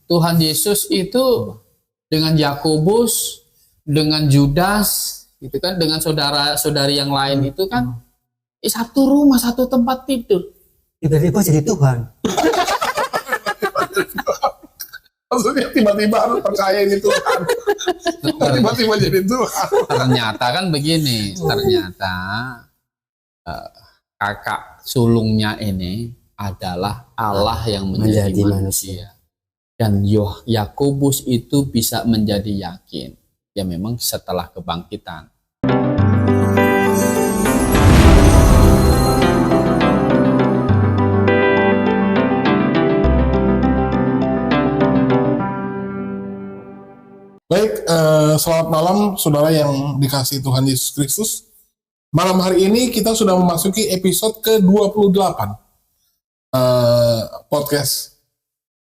Tuhan Yesus itu dengan Yakobus, dengan Judas, gitu kan, dengan saudara-saudari yang lain itu kan satu rumah, satu tempat tidur. Tiba-tiba jadi Tuhan. Maksudnya tiba-tiba harus percaya ini Tuhan. Tiba-tiba jadi Tuhan. Ternyata kan begini, ternyata kakak sulungnya ini adalah Allah yang menjadi manusia. Dan Yakobus itu bisa menjadi yakin. Ya memang setelah kebangkitan. Baik, selamat malam saudara yang dikasihi Tuhan Yesus Kristus. Malam hari ini kita sudah memasuki episode ke-28 podcast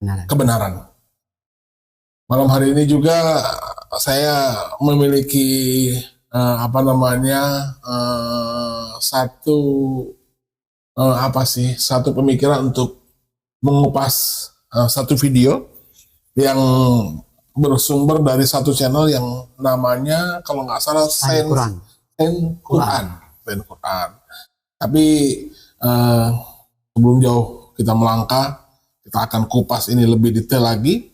Kebenaran. Malam hari ini juga saya memiliki satu pemikiran untuk mengupas satu video yang bersumber dari satu channel yang namanya kalau nggak salah Sen Quran. Tapi sebelum jauh kita melangkah, kita akan kupas ini lebih detail lagi.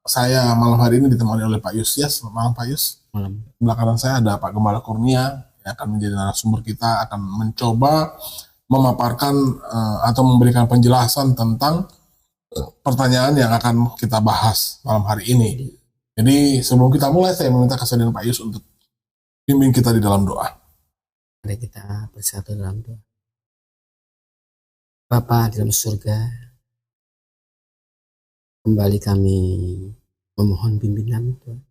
Saya malam hari ini ditemani oleh Pak Yus. Yes, malam Pak Yus. Malam. Belakang saya ada Pak Gembala Kurnia yang akan menjadi narasumber kita, akan mencoba memaparkan atau memberikan penjelasan tentang pertanyaan yang akan kita bahas malam hari ini. Jadi sebelum kita mulai, saya meminta kesediaan Pak Yus untuk bimbing kita di dalam doa. Mari kita bersatu dalam doa. Bapa di dalam surga, kembali kami memohon bimbingan Tuhan.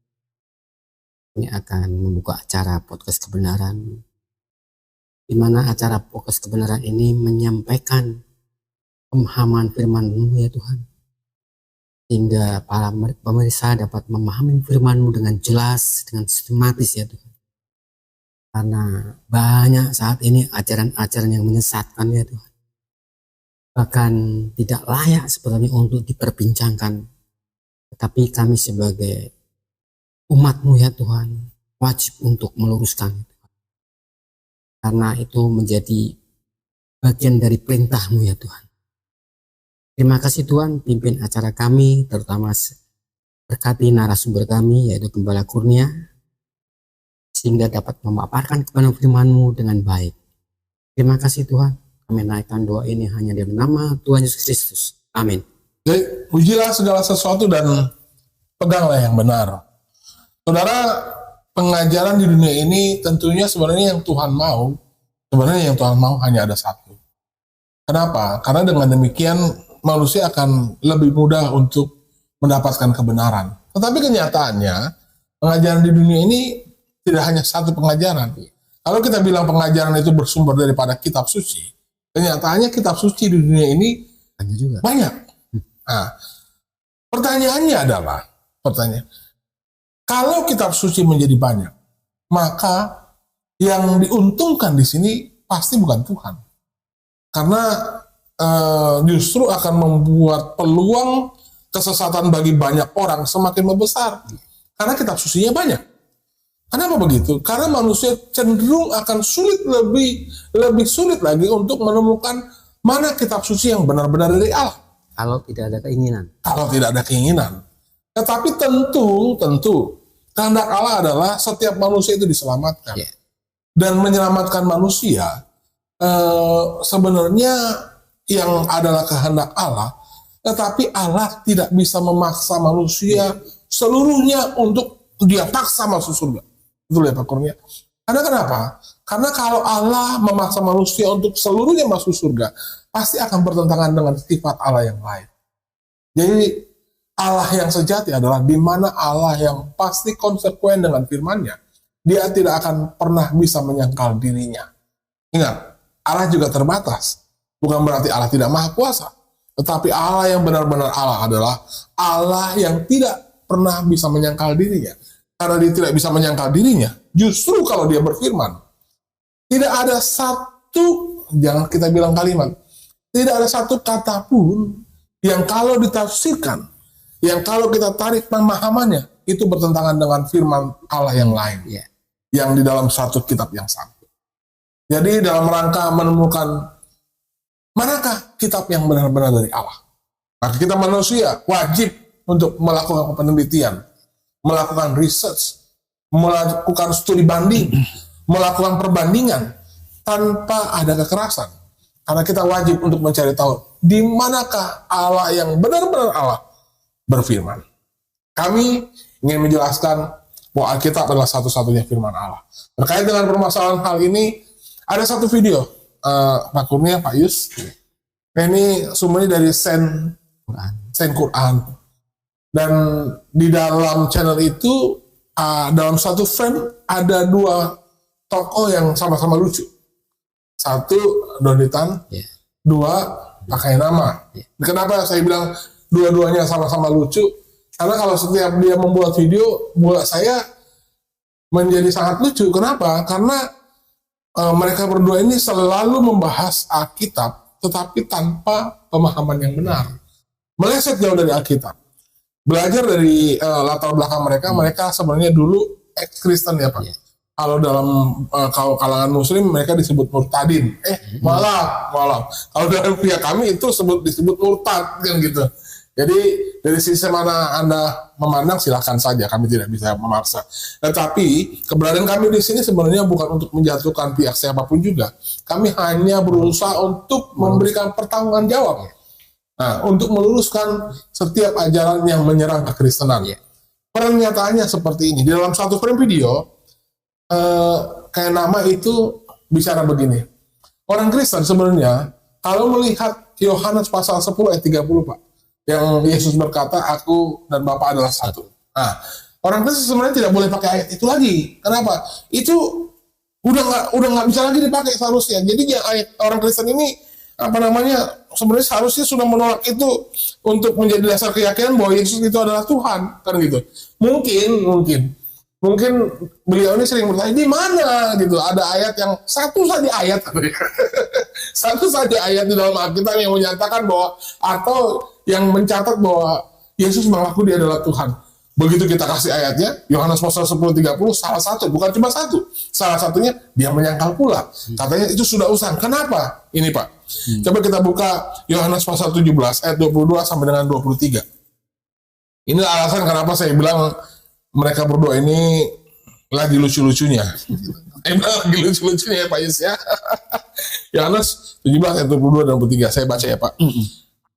Ini akan membuka acara podcast kebenaran, di mana acara podcast kebenaran ini menyampaikan pemahaman firman-Mu ya Tuhan, sehingga para pemirsa dapat memahami firman-Mu dengan jelas, dengan sistematis ya Tuhan. Karena banyak saat ini ajaran-ajaran yang menyesatkan ya Tuhan, bahkan tidak layak sebenarnya untuk diperbincangkan. Tetapi kami sebagai umat-Mu ya Tuhan, wajib untuk meluruskan ya Tuhan. Karena itu menjadi bagian dari perintah-Mu ya Tuhan. Terima kasih Tuhan, pimpin acara kami, terutama berkati narasumber kami, yaitu Gembala Kurnia, sehingga dapat memaparkan kebenaran firman-Mu dengan baik. Terima kasih Tuhan, kami naikkan doa ini hanya dalam nama Tuhan Yesus Kristus. Amin. Jadi, pujilah segala sesuatu dan peganglah yang benar. Saudara, pengajaran di dunia ini tentunya sebenarnya yang Tuhan mau hanya ada satu. Kenapa? Karena dengan demikian manusia akan lebih mudah untuk mendapatkan kebenaran. Tetapi kenyataannya, pengajaran di dunia ini tidak hanya satu pengajaran. Kalau kita bilang pengajaran itu bersumber daripada kitab suci, kenyataannya kitab suci di dunia ini banyak. Nah, pertanyaannya adalah, kalau kitab suci menjadi banyak, maka yang diuntungkan di sini pasti bukan Tuhan. Karena justru akan membuat peluang kesesatan bagi banyak orang semakin membesar. Karena kitab sucinya banyak. Kenapa begitu? Karena manusia cenderung akan lebih sulit lagi untuk menemukan mana kitab suci yang benar-benar dari Allah. Kalau tidak ada keinginan. Tetapi tentu kehendak Allah adalah setiap manusia itu diselamatkan. Yeah. Dan menyelamatkan manusia sebenarnya yang adalah kehendak Allah, tetapi Allah tidak bisa memaksa manusia seluruhnya untuk dia paksa masuk surga. Betul ya Pak Kurnia? Karena kenapa? Karena kalau Allah memaksa manusia untuk seluruhnya masuk surga, pasti akan bertentangan dengan sifat Allah yang lain. Jadi Allah yang sejati adalah di mana Allah yang pasti konsekuen dengan firman-Nya. Dia tidak akan pernah bisa menyangkal dirinya. Ingat, Allah juga terbatas. Bukan berarti Allah tidak maha kuasa. Tetapi Allah yang benar-benar Allah adalah Allah yang tidak pernah bisa menyangkal dirinya. Karena dia tidak bisa menyangkal dirinya, justru kalau dia berfirman, tidak ada satu, jangan kita bilang kalimat, tidak ada satu kata pun yang kalau ditafsirkan yang kalau kita tarik pemahamannya itu bertentangan dengan firman Allah yang lain, yang di dalam satu kitab yang sama. Jadi dalam rangka menemukan manakah kitab yang benar-benar dari Allah, maka kita manusia wajib untuk melakukan penelitian, melakukan research, melakukan studi banding, melakukan perbandingan tanpa ada kekerasan. Karena kita wajib untuk mencari tahu di manakah Allah yang benar-benar Allah berfirman. Kami ingin menjelaskan bahwa Alkitab adalah satu-satunya firman Allah. Terkait dengan permasalahan hal ini, ada satu video, Pak Kurnia, Pak Yus. Ini sumbernya dari Sen Quran. Dan di dalam channel itu, dalam satu frame ada dua tokoh yang sama-sama lucu. Satu Donitan, dua pakai nama. Kenapa saya bilang dua-duanya sama-sama lucu? Karena kalau setiap dia membuat video, buat saya menjadi sangat lucu. Kenapa? Karena mereka berdua ini selalu membahas Alkitab, tetapi tanpa pemahaman yang benar. Meleset jauh dari Alkitab. Belajar dari latar belakang mereka sebenarnya dulu ex-Kristen ya Pak. Kalau dalam kalangan Muslim mereka disebut murtadin. Malah. Kalau dalam pihak kami itu disebut murtad kan gitu. Jadi dari sisi mana Anda memandang silahkan saja, kami tidak bisa memaksa. Tetapi keberadaan kami di sini sebenarnya bukan untuk menjatuhkan pihak siapapun juga. Kami hanya berusaha untuk memberikan pertanggungan jawab. Nah, untuk meluruskan setiap ajaran yang menyerang kekristenan. Pernyataannya seperti ini. Di dalam satu frame video, kayak nama itu bicara begini. Orang Kristen sebenarnya kalau melihat Yohanes pasal 10 ayat 30 Pak, yang Yesus berkata aku dan Bapa adalah satu. Nah, orang Kristen sebenarnya tidak boleh pakai ayat itu lagi. Kenapa? Itu udah nggak bisa lagi dipakai seharusnya. Jadi ayat orang Kristen ini sebenarnya seharusnya sudah menolak itu untuk menjadi dasar keyakinan bahwa Yesus itu adalah Tuhan kan gitu. Mungkin beliau ini sering bertanya di mana gitu, ada ayat yang satu saja ayat di dalam Alkitab yang menyatakan bahwa atau yang mencatat bahwa Yesus mengaku dia adalah Tuhan. Begitu kita kasih ayatnya, Yohanes pasal 10:30 salah satu, bukan cuma satu. Salah satunya dia menyangkal pula. Katanya itu sudah usang. Kenapa? Ini Pak. Coba kita buka Yohanes pasal 17 ayat 22 sampai dengan 23. Ini alasan kenapa saya bilang mereka berdua ini lagi lucu-lucunya. Lagi lucu-lucunya ya Pak Yus ya. Yohanes 17 ayat 22 dan 23. Saya baca ya Pak.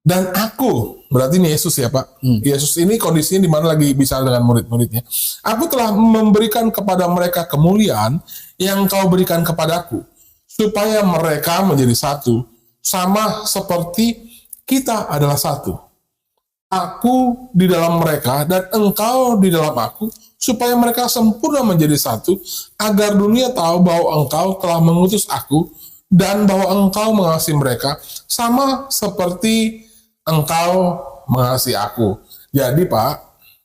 Dan aku, berarti ini Yesus ya Pak. Yesus ini kondisinya di mana lagi bicara dengan murid-muridnya. Aku telah memberikan kepada mereka kemuliaan yang kau berikan kepadaku, supaya mereka menjadi satu, sama seperti kita adalah satu. Aku di dalam mereka dan engkau di dalam aku, supaya mereka sempurna menjadi satu, agar dunia tahu bahwa engkau telah mengutus aku dan bahwa engkau mengasihi mereka sama seperti engkau mengasihi aku. Jadi Pak,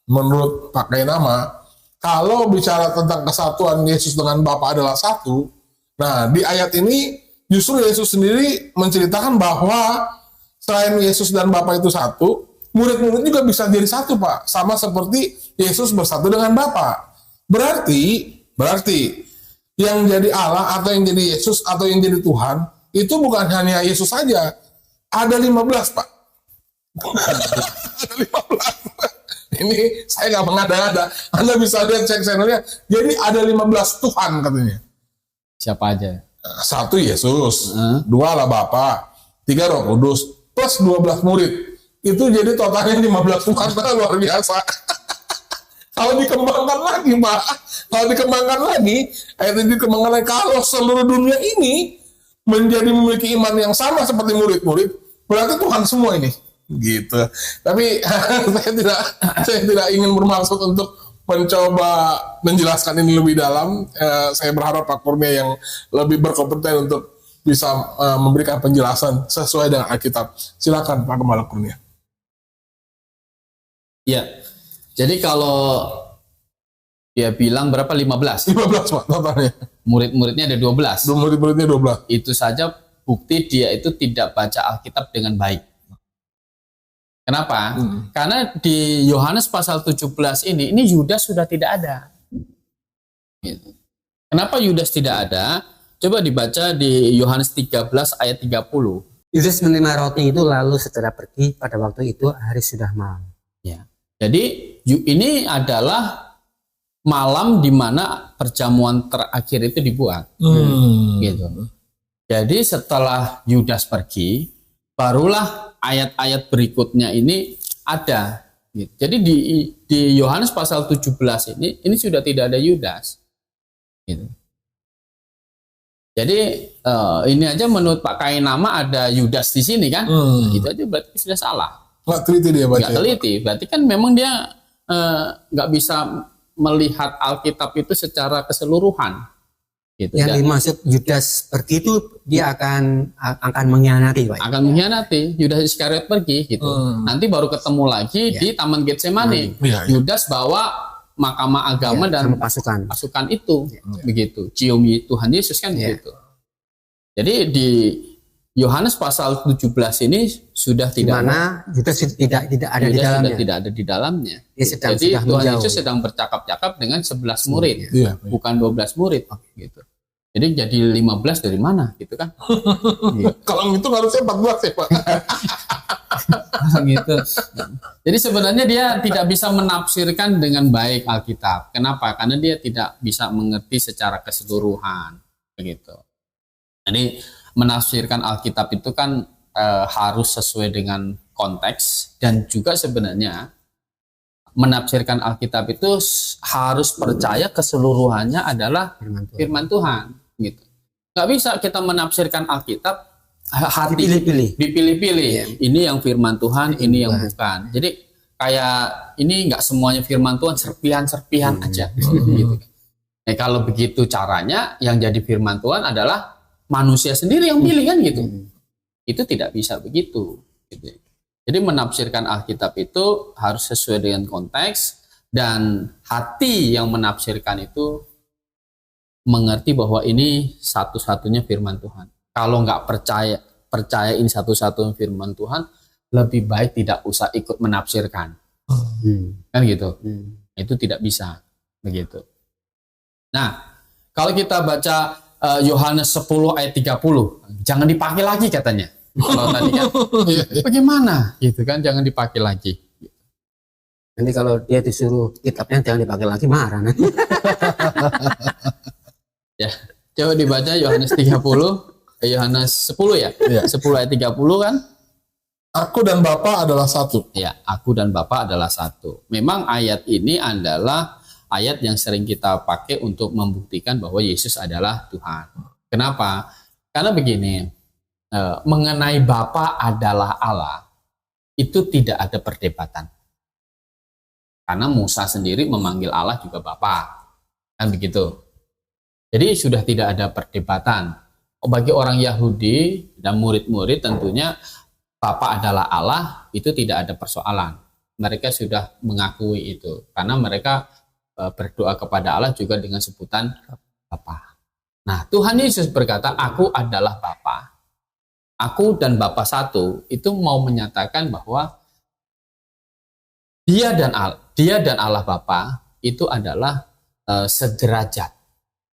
menurut pakai nama, kalau bicara tentang kesatuan Yesus dengan Bapa adalah satu, nah di ayat ini justru Yesus sendiri menceritakan bahwa selain Yesus dan Bapa itu satu, murid-murid juga bisa jadi satu Pak, sama seperti Yesus bersatu dengan Bapa. Berarti yang jadi Allah atau yang jadi Yesus atau yang jadi Tuhan itu bukan hanya Yesus saja, ada 15 Pak. Ada 15. Ini saya nggak mengada-ngada. Anda bisa lihat cek channelnya. Jadi ada 15 Tuhan katanya. Siapa aja? Satu Yesus, dua Allah Bapa, tiga Roh Kudus, plus 12 murid. Itu jadi totalnya 15 Tuhan. Luar biasa. Kalau dikembangkan lagi Pak, ayat ini dikembangkan lagi, kalau seluruh dunia ini memiliki iman yang sama seperti murid-murid, berarti Tuhan semua ini. Gitu. Tapi saya tidak ingin bermaksud untuk mencoba menjelaskan ini lebih dalam. Saya berharap Pak Kurnia yang lebih berkompeten untuk bisa memberikan penjelasan sesuai dengan Alkitab. Silakan Pak Gembala Kurnia. Ya. Jadi kalau dia bilang berapa 15 Pak totalnya. Murid-muridnya ada 12. Murid-muridnya 12. Itu saja bukti dia itu tidak baca Alkitab dengan baik. Kenapa? Karena di Yohanes pasal 17 ini Yudas sudah tidak ada. Gitu. Kenapa Yudas tidak ada? Coba dibaca di Yohanes 13 ayat 30. Yudas menerima roti itu lalu segera pergi, pada waktu itu hari sudah malam. Ya. Jadi ini adalah malam di mana perjamuan terakhir itu dibuat. Gitu. Jadi setelah Yudas pergi, barulah ayat-ayat berikutnya ini ada. Gitu. Jadi di Yohanes pasal 17 ini sudah tidak ada Yudas. Gitu. Jadi ini aja menurut Pak Kainama ada Yudas di sini kan? Itu aja berarti sudah salah. Nggak teliti dia baca. Nggak teliti. Berarti kan memang dia nggak bisa melihat Alkitab itu secara keseluruhan. Gitu, yang dimaksud Yudas pergi itu dia akan mengkhianati, Pak. Akan mengkhianati. Yudas Iskariot pergi gitu. Nanti baru ketemu lagi di Taman Getsemani. Yudas bawa mahkamah agama dan pasukan itu begitu. Cium Tuhan Yesus kan begitu. Jadi di Yohanes pasal 17 ini sudah tidak mana Yudas tidak ada di dalamnya. Sudah tidak ada di dalamnya. Jadi Tuhan Yesus sedang bercakap-cakap dengan 11 murid, bukan 12 murid gitu. Jadi jadi 15 dari mana gitu kan? Kalau itu harusnya 14 ya, Pak. Gitu. Jadi sebenarnya dia tidak bisa menafsirkan dengan baik Alkitab. Kenapa? Karena dia tidak bisa mengerti secara keseluruhan begitu. Jadi menafsirkan Alkitab itu kan harus sesuai dengan konteks, dan juga sebenarnya menafsirkan Alkitab itu harus percaya keseluruhannya adalah firman Tuhan gitu. Nggak bisa kita menafsirkan Alkitab dipilih-pilih. Ini yang firman Tuhan, ini yang bukan. Jadi kayak ini nggak semuanya firman Tuhan, serpihan-serpihan aja gitu. Nah, kalau begitu caranya yang jadi firman Tuhan adalah manusia sendiri yang pilih kan gitu. Itu tidak bisa begitu gitu. Jadi menafsirkan Alkitab itu harus sesuai dengan konteks, dan hati yang menafsirkan itu mengerti bahwa ini satu-satunya firman Tuhan. Kalau nggak percaya ini satu-satunya firman Tuhan, lebih baik tidak usah ikut menafsirkan. Kan gitu. Itu tidak bisa begitu. Nah, kalau kita baca Yohanes 10 ayat 30, jangan dipakai lagi katanya. Kalau tadi kan bagaimana gitu kan, jangan dipakai lagi. Nanti kalau dia disuruh kitabnya jangan dipakai lagi, marah nanti. Ya, coba dibaca Yohanes 30, Yohanes 10 ya? 10 ayat 30 kan? Aku dan Bapa adalah satu. Ya, aku dan Bapa adalah satu. Memang ayat ini adalah ayat yang sering kita pakai untuk membuktikan bahwa Yesus adalah Tuhan. Kenapa? Karena begini, mengenai Bapa adalah Allah, itu tidak ada perdebatan. Karena Musa sendiri memanggil Allah juga Bapa. Kan begitu. Jadi sudah tidak ada perdebatan. Bagi orang Yahudi dan murid-murid tentunya Bapa adalah Allah, itu tidak ada persoalan. Mereka sudah mengakui itu. Karena mereka berdoa kepada Allah juga dengan sebutan Bapa. Nah, Tuhan Yesus berkata, aku adalah Bapa. Aku dan Bapa satu, itu mau menyatakan bahwa dia dan Allah Bapa itu adalah sederajat.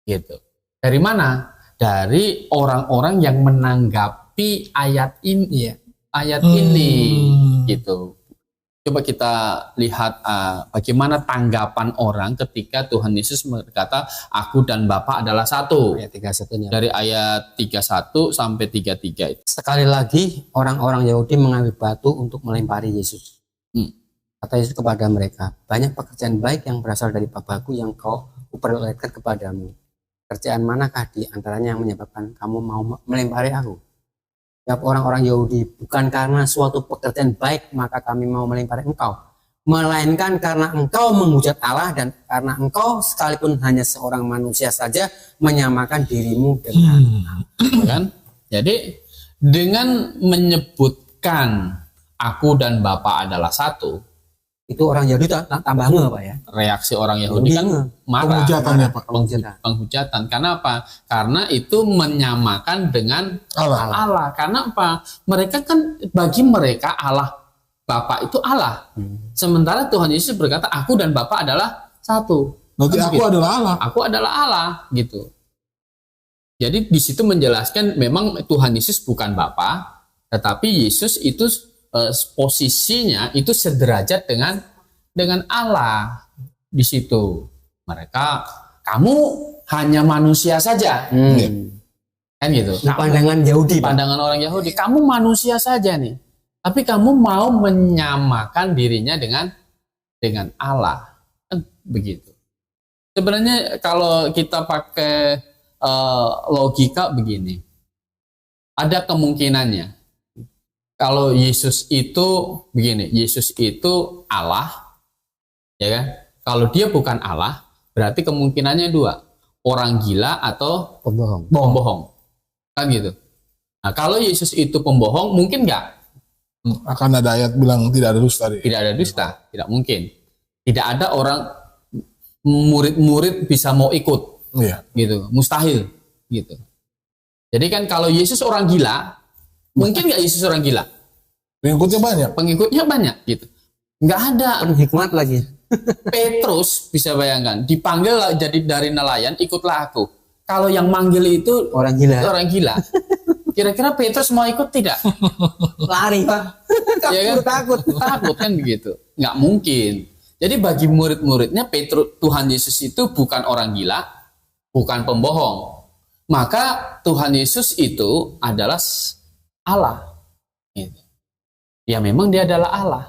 Gitu. Dari mana? Dari orang-orang yang menanggapi ayat ini, gitu. Coba kita lihat bagaimana tanggapan orang ketika Tuhan Yesus berkata, aku dan Bapa adalah satu. Ayat 31-nya. Dari ayat 31 sampai 33. Sekali lagi orang-orang Yahudi mengambil batu untuk melempari Yesus. Kata Yesus kepada mereka, banyak pekerjaan baik yang berasal dari Bapa-Ku yang kau perlihatkan kepadamu. Pekerjaan manakah di antaranya yang menyebabkan kamu mau melempari aku? Jawab orang-orang Yahudi, bukan karena suatu pekerjaan baik maka kami mau melempari engkau, melainkan karena engkau menghujat Allah dan karena engkau sekalipun hanya seorang manusia saja menyamakan dirimu dengan Allah. Kan? Jadi dengan menyebutkan aku dan Bapa adalah satu, itu orang Yahudi tambah nge, Pak ya. Reaksi orang Yahudi kan marah. Penghujatannya, Pak. Penghujatan. Karena apa? Karena itu menyamakan dengan Allah. Karena apa? Mereka kan, bagi mereka Allah Bapa itu Allah. Sementara Tuhan Yesus berkata, aku dan Bapa adalah satu. Berarti Kan aku begitu. adalah Allah. Aku adalah Allah, gitu. Jadi di situ menjelaskan memang Tuhan Yesus bukan Bapa, tetapi Yesus itu posisinya itu sederajat dengan Allah. Di situ mereka, kamu hanya manusia saja. Kan gitu. Ini pandangan Yahudi, Pak. Pandangan orang Yahudi, kamu manusia saja nih. Tapi kamu mau menyamakan dirinya dengan Allah. Kan begitu. Sebenarnya kalau kita pakai logika begini. Ada kemungkinannya. Kalau Yesus itu begini, Yesus itu Allah, ya kan? Kalau dia bukan Allah, berarti kemungkinannya dua. Orang gila atau pembohong. Kan gitu. Nah, kalau Yesus itu pembohong, mungkin nggak? Akan ada ayat bilang tidak ada dusta. Tidak ada dusta, tidak mungkin. Tidak ada orang murid-murid bisa mau ikut, gitu, mustahil, gitu. Jadi kan kalau Yesus orang gila, mungkin nggak Yesus orang gila? Pengikutnya banyak, gitu. Nggak ada. Hikmat lagi. Petrus bisa bayangkan, dipanggil jadi dari nelayan, ikutlah aku. Kalau yang manggil itu orang gila. Kira-kira Petrus mau ikut tidak? Lari, Pak. Ya kan? Takut kan begitu. Nggak mungkin. Jadi bagi murid-muridnya Tuhan Yesus itu bukan orang gila, bukan pembohong. Maka Tuhan Yesus itu adalah Allah. Gitu. Ya memang dia adalah Allah.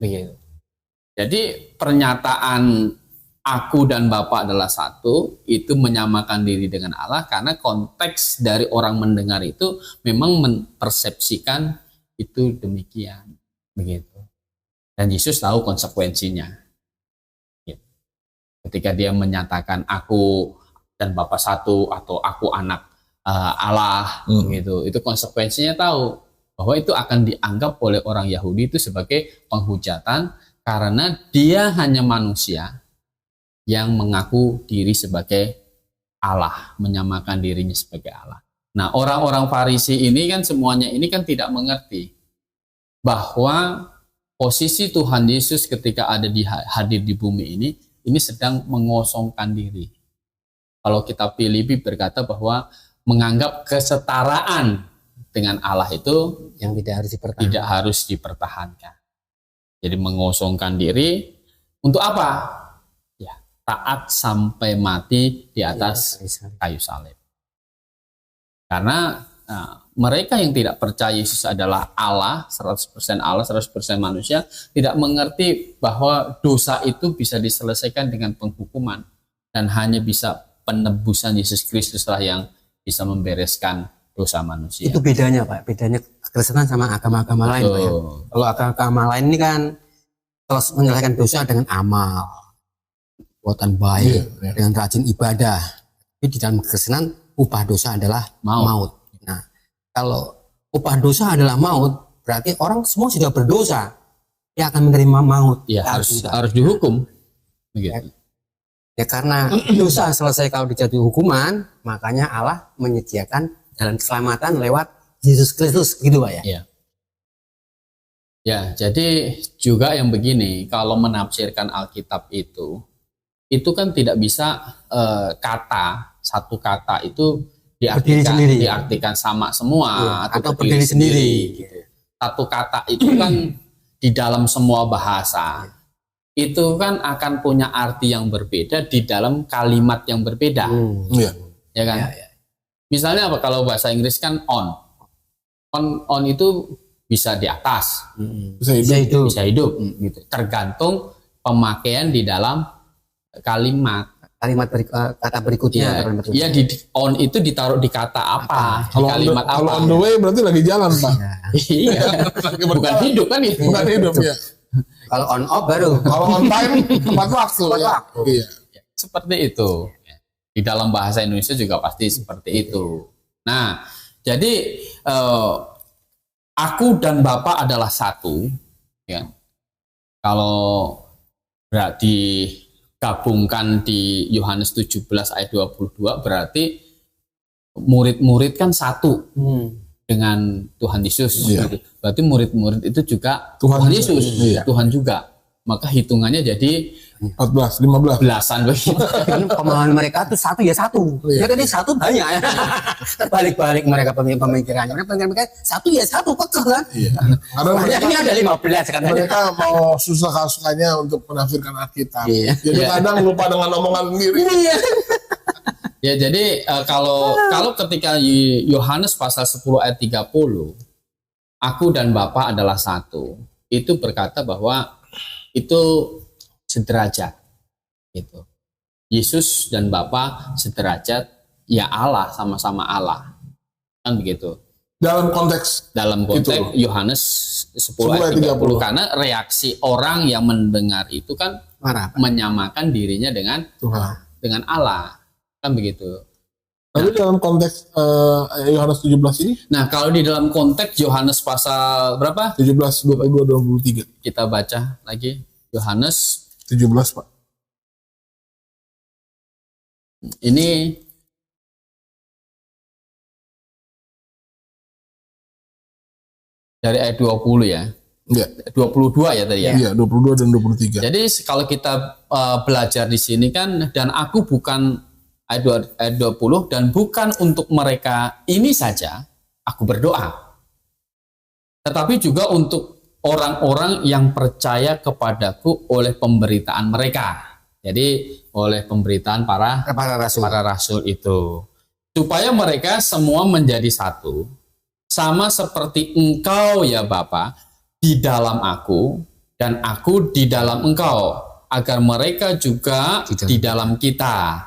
Begitu. Jadi pernyataan aku dan Bapa adalah satu, itu menyamakan diri dengan Allah karena konteks dari orang mendengar itu memang mempersepsikan itu demikian, begitu. Dan Yesus tahu konsekuensinya. Gitu. Ketika dia menyatakan aku dan Bapa satu atau aku anak Allah, gitu, itu konsekuensinya tahu bahwa itu akan dianggap oleh orang Yahudi itu sebagai penghujatan karena dia hanya manusia yang mengaku diri sebagai Allah, menyamakan dirinya sebagai Allah. Nah, orang-orang Farisi ini kan semuanya ini kan tidak mengerti bahwa posisi Tuhan Yesus ketika ada hadir di bumi ini sedang mengosongkan diri. Kalau kita Filipi berkata bahwa menganggap kesetaraan dengan Allah itu yang tidak harus dipertahankan. Jadi mengosongkan diri untuk apa? Ya, taat sampai mati di atas kayu salib. Karena mereka yang tidak percaya Yesus adalah Allah, 100% Allah, 100% manusia, tidak mengerti bahwa dosa itu bisa diselesaikan dengan penghukuman dan hanya bisa penebusan Yesus Kristus lah yang bisa membereskan dosa manusia. Itu bedanya, Pak. Bedanya kekristenan sama agama-agama lain, Pak. Ya? Kalau agama lain ini kan menyelesaikan dosa dengan amal, perbuatan baik, dengan rajin ibadah. Tapi di dalam kekristenan upah dosa adalah maut. Nah, kalau upah dosa adalah maut, berarti orang semua sudah berdosa, dia akan menerima maut. Ya, harus dihukum. Begitu. Ya karena dosa selesai kalau dijatuhi hukuman, makanya Allah menyediakan jalan keselamatan lewat Yesus Kristus, gitu, Pak ya. Iya. Ya, jadi juga yang begini, kalau menafsirkan Alkitab itu kan tidak bisa satu kata itu diartikan sama semua atau berdiri sendiri. Gitu. Satu kata itu kan di dalam semua bahasa itu kan akan punya arti yang berbeda di dalam kalimat yang berbeda. Ya kan? Misalnya apa, kalau bahasa Inggris kan on itu bisa di atas, bisa hidup gitu. Tergantung pemakaian di dalam kata berikutnya. Ya, di on itu ditaruh di kata apa? Di kalimat apa? Kalau on the way berarti lagi jalan, Pak. Iya. Bukan hidup kan itu. Bukan hidup ya. Kalau on off baru. Kalau on time tepat waktu. Iya. Seperti itu. Di dalam bahasa Indonesia juga pasti seperti itu. Nah, jadi aku dan Bapa adalah satu. Ya. Kalau berarti gabungkan di Yohanes 17 ayat 22 berarti murid-murid kan satu dengan Tuhan Yesus. Gitu. Berarti murid-murid itu juga Tuhan Yesus, iya. Tuhan juga. Maka hitungannya jadi 14, 15. belasan begitu. Pemahaman mereka tuh satu ya satu. Ya tadi satu banyak ya. Terbalik-balik mereka pemikirannya. Mereka satu ya satu kok kan. Iya. Karena mereka, ini ada 15 katanya. mereka mau susah-susahnya untuk menafsirkan Alkitab. Iya. Jadi kadang lupa dengan omongan sendiri. Iya. Ya jadi kalau ketika Yohanes pasal 10 ayat 30, aku dan Bapa adalah satu, itu berkata bahwa itu sederajat gitu. Yesus dan Bapa sederajat, ya Allah, sama-sama Allah. Kan begitu. Dalam konteks Yohanes 10 ayat 30, karena reaksi orang yang mendengar itu kan Marah, menyamakan dirinya dengan Tuhan, dengan Allah. Kan begitu. Tapi dalam konteks Yohanes 17 ini, Nah, kalau di dalam konteks Yohanes pasal berapa? 17, 22, 23. Kita baca lagi. Yohanes 17, Pak. ini dari ayat 20 ya. Iya. 22 ya tadi ya. Iya, 22 dan 23. Jadi kalau kita belajar di sini kan, dan aku bukan ayat 20, dan bukan untuk mereka ini saja aku berdoa, tetapi juga untuk orang-orang yang percaya kepadaku oleh pemberitaan mereka. Jadi oleh pemberitaan para rasul itu, supaya mereka semua menjadi satu, sama seperti engkau ya Bapa di dalam aku dan aku di dalam engkau, agar mereka juga di dalam kita,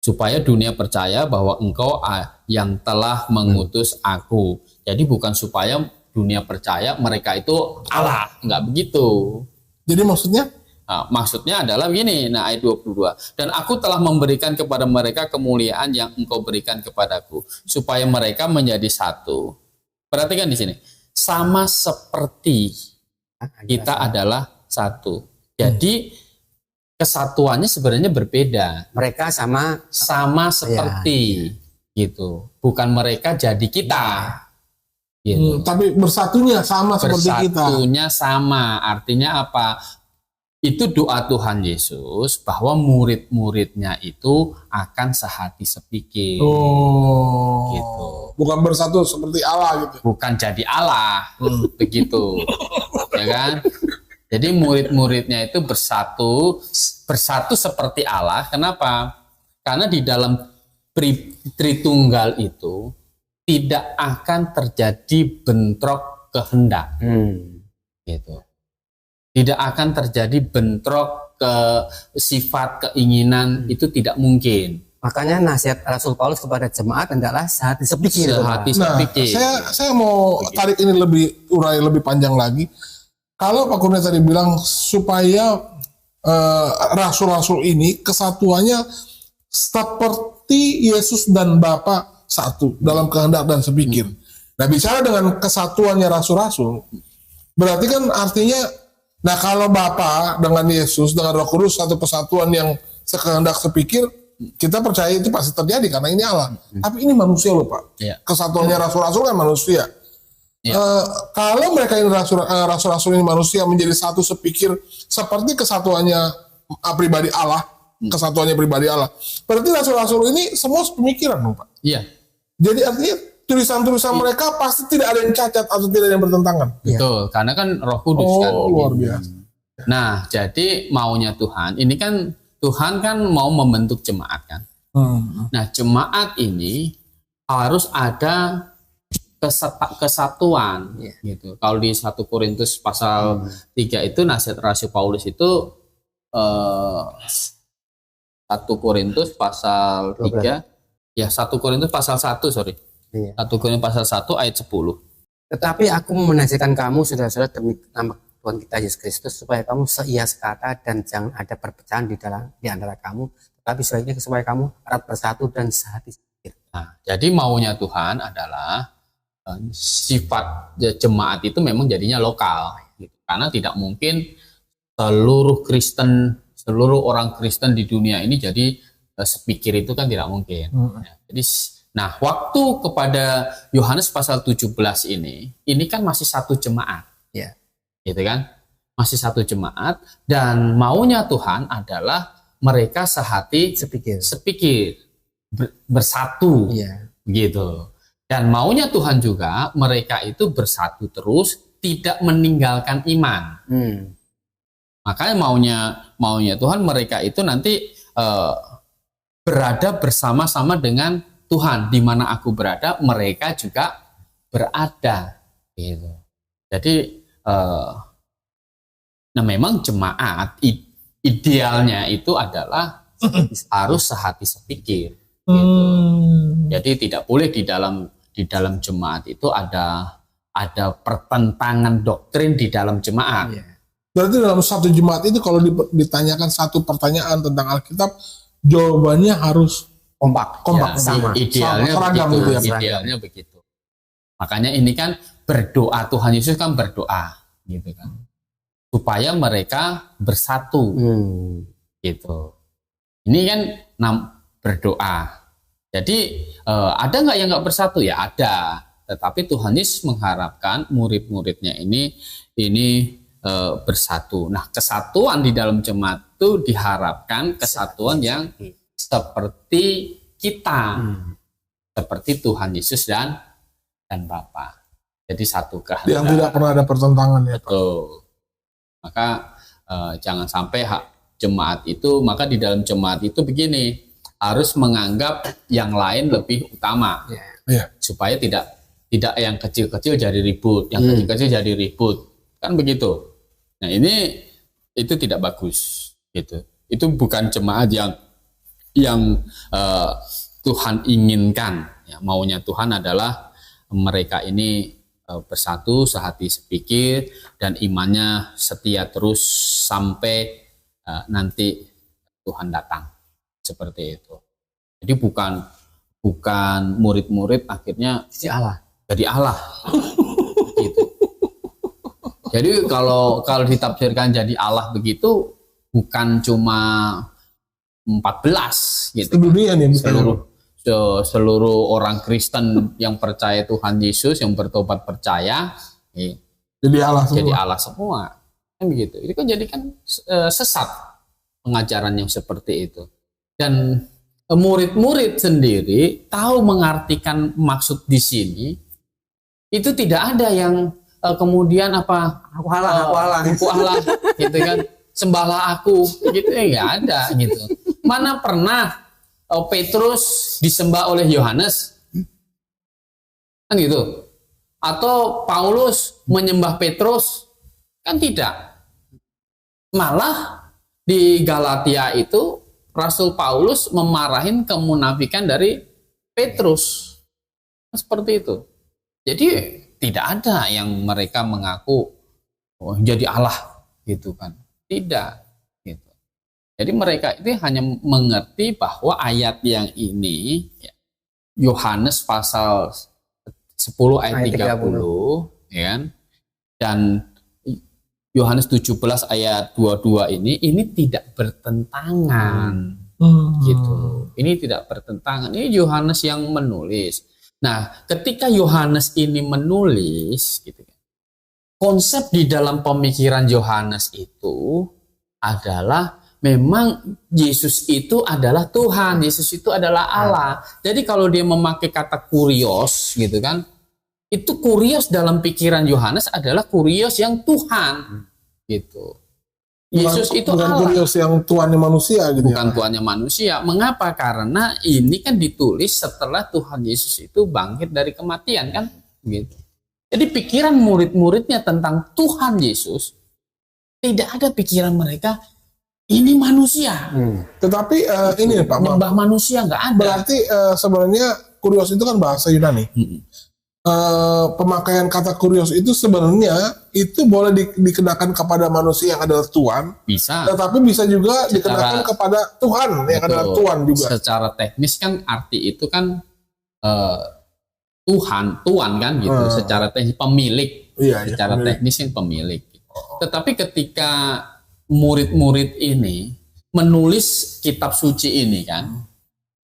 supaya dunia percaya bahwa engkau yang telah mengutus aku. Jadi bukan supaya dunia percaya mereka itu Allah, enggak begitu. Jadi maksudnya? Nah, maksudnya adalah begini, nah ayat 22. Dan aku telah memberikan kepada mereka kemuliaan yang engkau berikan kepadaku, supaya mereka menjadi satu. Perhatikan di sini, sama seperti kita adalah satu. Jadi kesatuannya sebenarnya berbeda. Mereka sama seperti gitu. Bukan mereka jadi kita. Gitu. Tapi bersatunya sama seperti kita. Bersatunya sama. Artinya apa? Itu doa Tuhan Yesus bahwa murid-muridnya itu akan sehati sepikir. Oh. Gitu. Bukan bersatu seperti Allah gitu. Bukan jadi Allah. Begitu. Ya kan? Jadi murid-muridnya itu bersatu seperti Allah. Kenapa? Karena di dalam Tritunggal itu tidak akan terjadi bentrok kehendak. Gitu. Tidak akan terjadi bentrok ke sifat keinginan, itu tidak mungkin. Makanya nasihat Rasul Paulus kepada jemaat adalah sehati sepikir. Saya mau tarik ini urai lebih panjang lagi. Kalau Pak Kurnia tadi bilang supaya rasul-rasul ini kesatuannya seperti Yesus dan Bapa satu dalam kehendak dan sepikir. Nah, bicara dengan kesatuannya rasul-rasul, berarti kan artinya, nah kalau Bapa dengan Yesus dengan Roh Kudus satu kesatuan yang sekehendak sepikir, kita percaya itu pasti terjadi karena ini Allah. Tapi ini manusia loh Pak. Kesatuannya rasul-rasul kan manusia. Kalau mereka ini rasul-rasul ini manusia menjadi satu sepikir seperti kesatuannya pribadi Allah, kesatuannya pribadi Allah. Berarti rasul-rasul ini semua pemikiran dong Pak. Iya. Jadi artinya tulisan-tulisan mereka pasti tidak ada yang cacat atau tidak ada yang bertentangan. Betul, karena kan Roh Kudus kan. Luar biasa. Nah, jadi maunya Tuhan, ini kan Tuhan kan mau membentuk jemaat kan. Nah, jemaat ini harus ada kesatuan gitu. Kalau di 1 Korintus pasal 3 itu nasihat Rasul Paulus itu 1 Korintus pasal 3 ya 1 Korintus pasal 1 sorry. 1 Korintus pasal 1 ayat 10. Tetapi aku menasihatkan kamu saudara-saudara demi nama Tuhan kita Yesus Kristus supaya kamu seia sekata dan jangan ada perpecahan di antara kamu, tetapi sebaiknya supaya kamu erat bersatu dan sehati sepikir. Nah, jadi maunya Tuhan adalah sifat jemaat itu memang jadinya lokal gitu. Karena tidak mungkin seluruh orang Kristen di dunia ini jadi sepikir itu kan tidak mungkin. Jadi Nah, waktu kepada Yohanes pasal 17 ini kan masih satu jemaat. Ya. Gitu kan? Masih satu jemaat, dan maunya Tuhan adalah mereka sehati sepikir bersatu. Ya. Gitu. Dan maunya Tuhan juga mereka itu bersatu terus, tidak meninggalkan iman. Makanya maunya Tuhan mereka itu nanti berada bersama-sama dengan Tuhan. Di mana aku berada, mereka juga berada. Gitu. Jadi, nah memang jemaat idealnya itu adalah harus sehati sepikir. Gitu. Jadi tidak boleh di dalam jemaat itu ada pertentangan doktrin di dalam jemaat. Berarti dalam satu jemaat itu kalau ditanyakan satu pertanyaan tentang Alkitab, jawabannya harus kompak Ya, sama. Idealnya sama, begitu. ya, Idealnya begitu. Makanya ini kan berdoa, Tuhan Yesus kan berdoa, gitu kan, supaya mereka bersatu, gitu. Ini kan berdoa. Jadi ada nggak yang nggak bersatu? Ya ada. Tetapi Tuhan Yesus mengharapkan murid-muridnya ini bersatu. Nah, kesatuan di dalam jemaat itu diharapkan kesatuan yang seperti kita, seperti Tuhan Yesus dan Bapa. Jadi satu kehendak. Yang tidak pernah ada pertentangan ya, Pak. Betul. Maka jangan sampai jemaat itu, maka di dalam jemaat itu begini, harus menganggap yang lain lebih utama, supaya tidak yang kecil-kecil jadi ribut, yang kecil-kecil jadi ribut, kan begitu. Nah itu tidak bagus, gitu. Itu bukan jemaat yang Tuhan inginkan. Ya, maunya Tuhan adalah mereka ini bersatu, sehati sepikir, dan imannya setia terus sampai nanti Tuhan datang, seperti itu. Jadi bukan murid-murid akhirnya jadi Allah. Gitu. Jadi kalau ditafsirkan jadi Allah begitu, bukan cuma 14 gitu. Dunia nih, seluruh orang Kristen yang percaya Tuhan Yesus, yang bertobat percaya, jadi Allah semua. Jadi Allah semua. Kan begitu. Itu kan jadi sesat pengajaran yang seperti itu. Dan murid-murid sendiri tahu mengartikan maksud di sini. Itu tidak ada yang kemudian aku Allah gitu kan, sembahlah aku gitu, ya nggak ada gitu. Mana pernah Petrus disembah oleh Yohanes, kan gitu, atau Paulus menyembah Petrus, kan tidak. Malah di Galatia itu Rasul Paulus memarahin kemunafikan dari Petrus, seperti itu. Jadi tidak ada yang mereka mengaku jadi Allah gitu kan, tidak gitu. Jadi mereka itu hanya mengerti bahwa ayat yang ini Yohanes pasal 10 ayat 30 ya kan, dan Yohanes 17 ayat 22 ini tidak bertentangan gitu. Ini tidak bertentangan. Ini Yohanes yang menulis. Nah, ketika Yohanes ini menulis, gitu, konsep di dalam pemikiran Yohanes itu adalah memang Yesus itu adalah Tuhan, Yesus itu adalah Allah. Jadi kalau dia memakai kata kurios, gitu kan, itu kurios dalam pikiran Yohanes adalah kurios yang Tuhan, gitu. Yesus itu bukan Allah. Kurios yang tuannya manusia gitu. Bukan tuannya manusia. Mengapa? Karena ini kan ditulis setelah Tuhan Yesus itu bangkit dari kematian kan, gitu. Jadi pikiran murid-muridnya tentang Tuhan Yesus tidak ada pikiran mereka ini manusia. Tetapi ini Pak, nyembah manusia nggak ada. Berarti sebenarnya kurios itu kan bahasa Yunani. Pemakaian kata kurios itu sebenarnya itu boleh dikenakan kepada manusia yang adalah Tuhan, bisa, tetapi bisa juga dikenakan kepada Tuhan yang adalah Tuhan juga. Secara teknis kan arti itu kan Tuhan kan gitu. Secara teknis pemilik, secara teknis yang pemilik. Tetapi ketika murid-murid ini menulis kitab suci ini kan,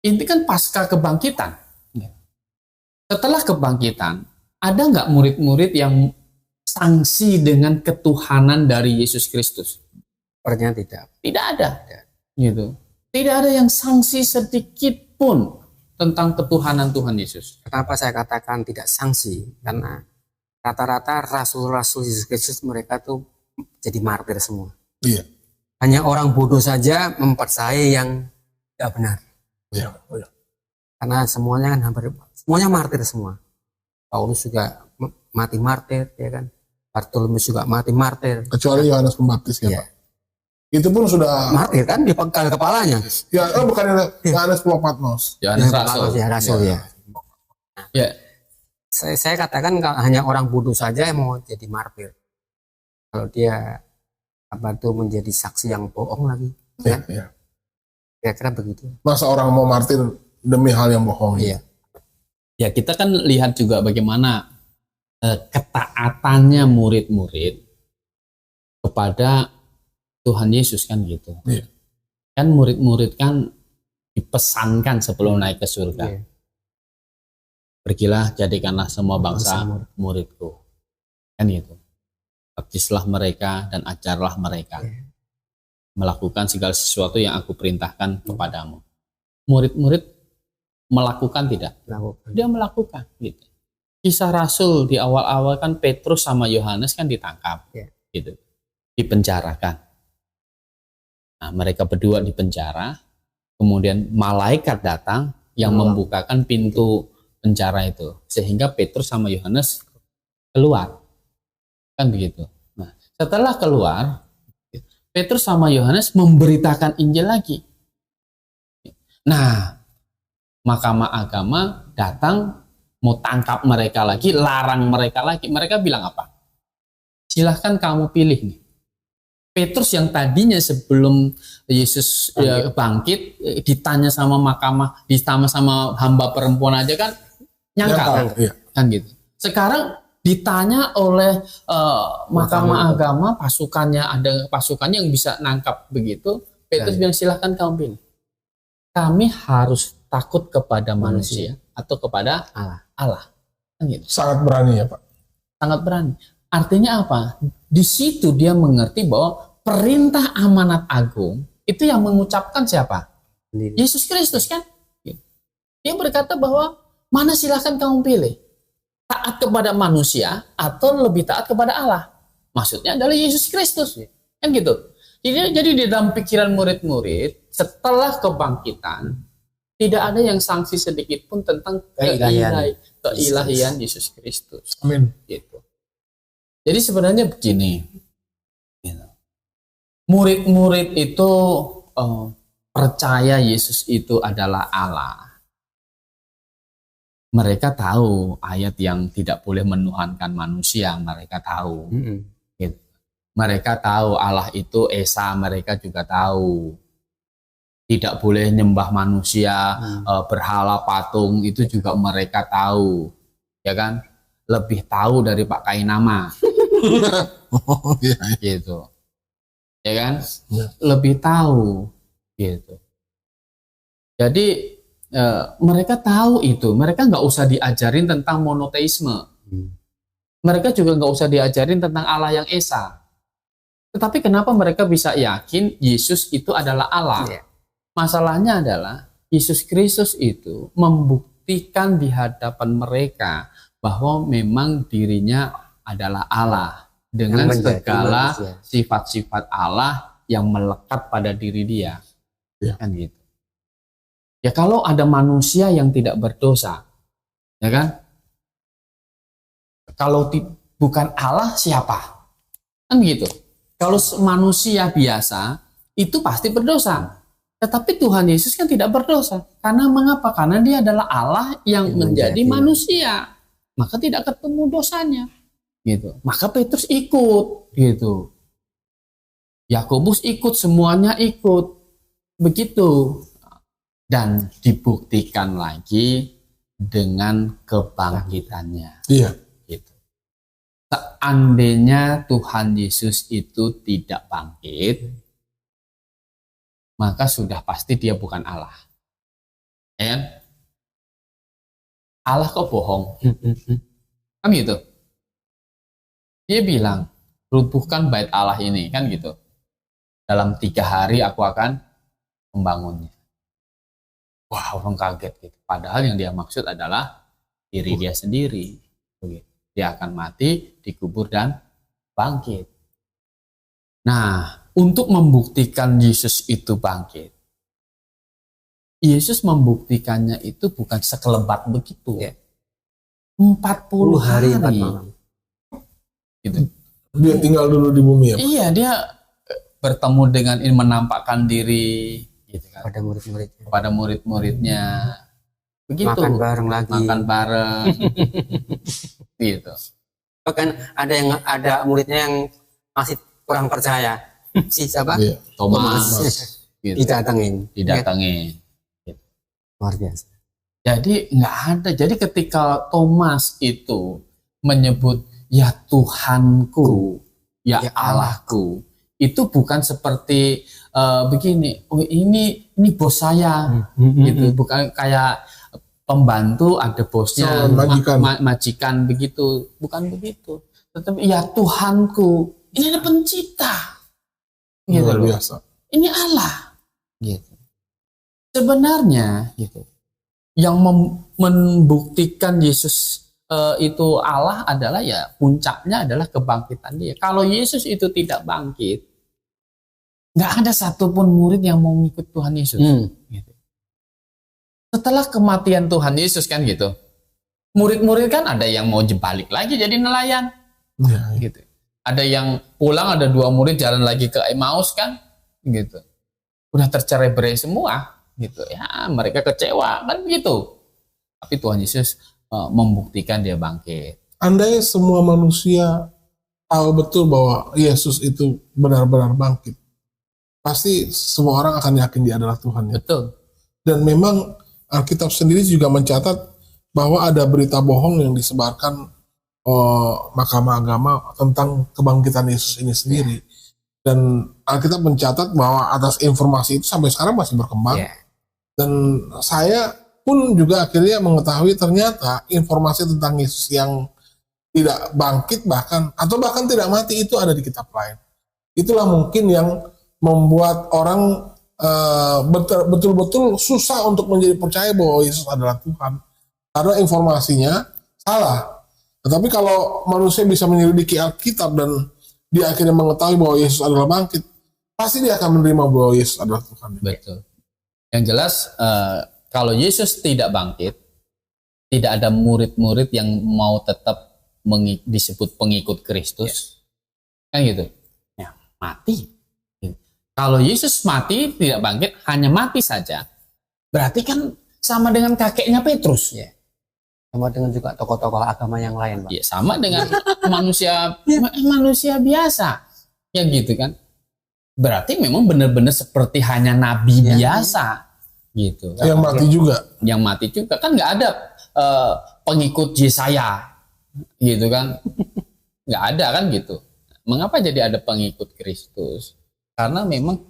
ini kan pasca kebangkitan. setelah kebangkitan, ada nggak murid-murid yang sanksi dengan ketuhanan dari Yesus Kristus? Sepertinya tidak. Tidak ada, gitu. Tidak ada yang sanksi sedikit pun tentang ketuhanan Tuhan Yesus. Kenapa saya katakan tidak sanksi? Karena rata-rata rasul-rasul Yesus Kristus mereka tuh jadi martir semua. Iya. Hanya orang bodoh saja mempercayai yang tidak benar. Iya. Iya. Karena semuanya kan semuanya martir semua. Paulus juga mati martir, ya kan? Bartolomeus juga mati martir. Kecuali Yohanes Pembaptis ya, Iya. Pak. Itu pun sudah Martir kan dipenggal kepalanya. ya, bukan Yohanes Pulau Patmos. Yohanes Rasul. Ya, Rasul ya. Ya, Saya katakan hanya orang bodoh saja yang mau jadi martir. Kalau dia menjadi saksi yang bohong lagi, Iya, kan? iya. Kira-kira begitu. Masa orang mau martir demi hal yang bohong? Iya. ya kita kan lihat juga bagaimana ketaatannya murid-murid kepada Tuhan Yesus kan gitu. Iya. Kan murid-murid kan dipesankan sebelum naik ke surga. Iya. Pergilah, jadikanlah semua bangsa Bangsa muridku. Kan gitu. Baptislah mereka dan ajarlah mereka. Iya. Melakukan segala sesuatu yang aku perintahkan kepadamu. Murid-murid melakukan tidak? Lakukan. Dia melakukan gitu. Kisah Rasul di awal-awal kan Petrus sama Yohanes kan ditangkap. Iya. Gitu. Dipenjarakan. Nah, mereka berdua dipenjara. Kemudian malaikat datang yang membukakan pintu penjara itu, sehingga Petrus sama Yohanes keluar, kan begitu. Nah, setelah keluar, Petrus sama Yohanes memberitakan Injil lagi. Nah, mahkamah agama datang mau tangkap mereka lagi, larang mereka lagi. Mereka bilang apa? Silahkan kamu pilih nih. Petrus yang tadinya sebelum Yesus bangkit ditanya sama mahkamah, ditanya sama hamba perempuan aja kan nyangkal, Iya. kan gitu. Sekarang ditanya oleh mahkamah agama, pasukannya ada pasukannya yang bisa nangkap begitu. Petrus bilang silahkan kamu pilih. Kami harus takut kepada manusia atau kepada Allah. Kan gitu. Sangat berani ya, Pak. Sangat berani. Artinya apa? Di situ dia mengerti bahwa perintah amanat agung itu yang mengucapkan siapa? Yesus Kristus kan? Dia berkata bahwa mana silahkan kamu pilih. Taat kepada manusia atau lebih taat kepada Allah. Maksudnya adalah Yesus Kristus. Kan gitu. Jadi di dalam pikiran murid-murid setelah kebangkitan tidak ada yang sanksi sedikit pun tentang keilahian Yesus Kristus. Amin. Gitu. Jadi sebenarnya begini, murid-murid itu percaya Yesus itu adalah Allah. Mereka tahu ayat yang tidak boleh menuhankan manusia, mereka tahu. Gitu. Mereka tahu Allah itu Esa, mereka juga tahu. Tidak boleh nyembah manusia, berhala patung, itu juga mereka tahu. Ya kan? Lebih tahu dari Pak Kainama. Oh, iya. Gitu. Ya kan? Ya. Lebih tahu gitu. Jadi mereka tahu itu, mereka nggak usah diajarin tentang monoteisme. Mereka juga nggak usah diajarin tentang Allah yang Esa. Tetapi kenapa mereka bisa yakin Yesus itu adalah Allah? Masalahnya adalah Yesus Kristus itu membuktikan di hadapan mereka bahwa memang dirinya adalah Allah dengan segala sifat-sifat Allah yang melekat pada diri dia. Ya. Kan gitu. Ya kalau ada manusia yang tidak berdosa, ya kan? Kalau bukan Allah siapa? Kan gitu. Kalau manusia biasa itu pasti berdosa. Tetapi Tuhan Yesus kan tidak berdosa. Karena mengapa? Karena dia adalah Allah yang menjadi manusia. Maka tidak ketemu dosanya. Gitu. Maka Petrus ikut gitu. Yakobus ikut, semuanya ikut. Begitu. Dan dibuktikan lagi dengan kebangkitannya. Iya. Gitu. Seandainya Tuhan Yesus itu tidak bangkit, maka sudah pasti dia bukan Allah. Ya? Allah kok bohong? Kan gitu. Dia bilang, rubuhkan bait Allah ini, kan gitu. Dalam 3 hari aku akan membangunnya. Wah, orang kaget gitu. Padahal yang dia maksud adalah diri dia sendiri. Begitu. Dia akan mati, dikubur dan bangkit. Nah, untuk membuktikan Yesus itu bangkit, Yesus membuktikannya itu bukan sekelebat begitu. 40 hari. 4 malam. Gitu. Dia tinggal dulu di bumi ya. Iya, dia bertemu dengan ini, menampakkan diri gitu kan, pada murid-muridnya. Begitu. Makan bareng lagi. Makan bareng. Gitu. Bahkan ada muridnya yang masih kurang percaya. Si siapa? Iya. Thomas. Gitu. Didatengin. Luar biasa. Jadi nggak ada. Jadi ketika Thomas itu menyebut ya Tuhanku, ya Allahku, itu bukan seperti begini. Oh ini bos saya, gitu. Bukan kayak pembantu ada bosnya, majikan begitu. Bukan begitu. Tetapi ya Tuhanku. Ini ada pencipta. Gitu Luar loh. biasa. Ini Allah. Gitu. Sebenarnya gitu. Yang membuktikan Yesus itu Allah adalah ya puncaknya adalah kebangkitan dia. Kalau Yesus itu tidak bangkit, nggak ada satupun murid yang mau ngikut Tuhan Yesus. Gitu. Setelah kematian Tuhan Yesus kan gitu, murid-murid kan ada yang mau balik lagi jadi nelayan, gitu. Ada yang pulang, ada 2 murid jalan lagi ke Emmaus kan, gitu. Udah tercerai-berai semua. Gitu ya, mereka kecewa kan begitu. Tapi Tuhan Yesus membuktikan dia bangkit. Andai semua manusia tahu betul bahwa Yesus itu benar-benar bangkit, pasti semua orang akan yakin dia adalah Tuhan. Ya? Betul. Dan memang Alkitab sendiri juga mencatat bahwa ada berita bohong yang disebarkan mahkamah agama tentang kebangkitan Yesus ini sendiri. Dan Alkitab mencatat bahwa atas informasi itu sampai sekarang masih berkembang. Dan saya pun juga akhirnya mengetahui ternyata informasi tentang Yesus yang tidak bangkit bahkan tidak mati itu ada di kitab lain. Itulah mungkin yang membuat orang betul-betul susah untuk menjadi percaya bahwa Yesus adalah Tuhan. Karena informasinya salah. Tetapi kalau manusia bisa menyelidiki Alkitab dan dia akhirnya mengetahui bahwa Yesus adalah bangkit, pasti dia akan menerima bahwa Yesus adalah Tuhan. Betul. Yang jelas kalau Yesus tidak bangkit, tidak ada murid-murid yang mau tetap disebut pengikut Kristus, kan gitu. Ya, mati. Kalau Yesus mati tidak bangkit, hanya mati saja, berarti kan sama dengan kakeknya Petrus. Ya. Sama dengan juga tokoh-tokoh agama yang lain, Pak. Ya, sama dengan manusia biasa, ya gitu kan. Berarti memang benar-benar seperti hanya nabi biasa, gitu. Yang mati juga. Yang mati juga kan nggak ada pengikut Yesaya, gitu kan? Nggak ada kan gitu. Mengapa jadi ada pengikut Kristus? Karena memang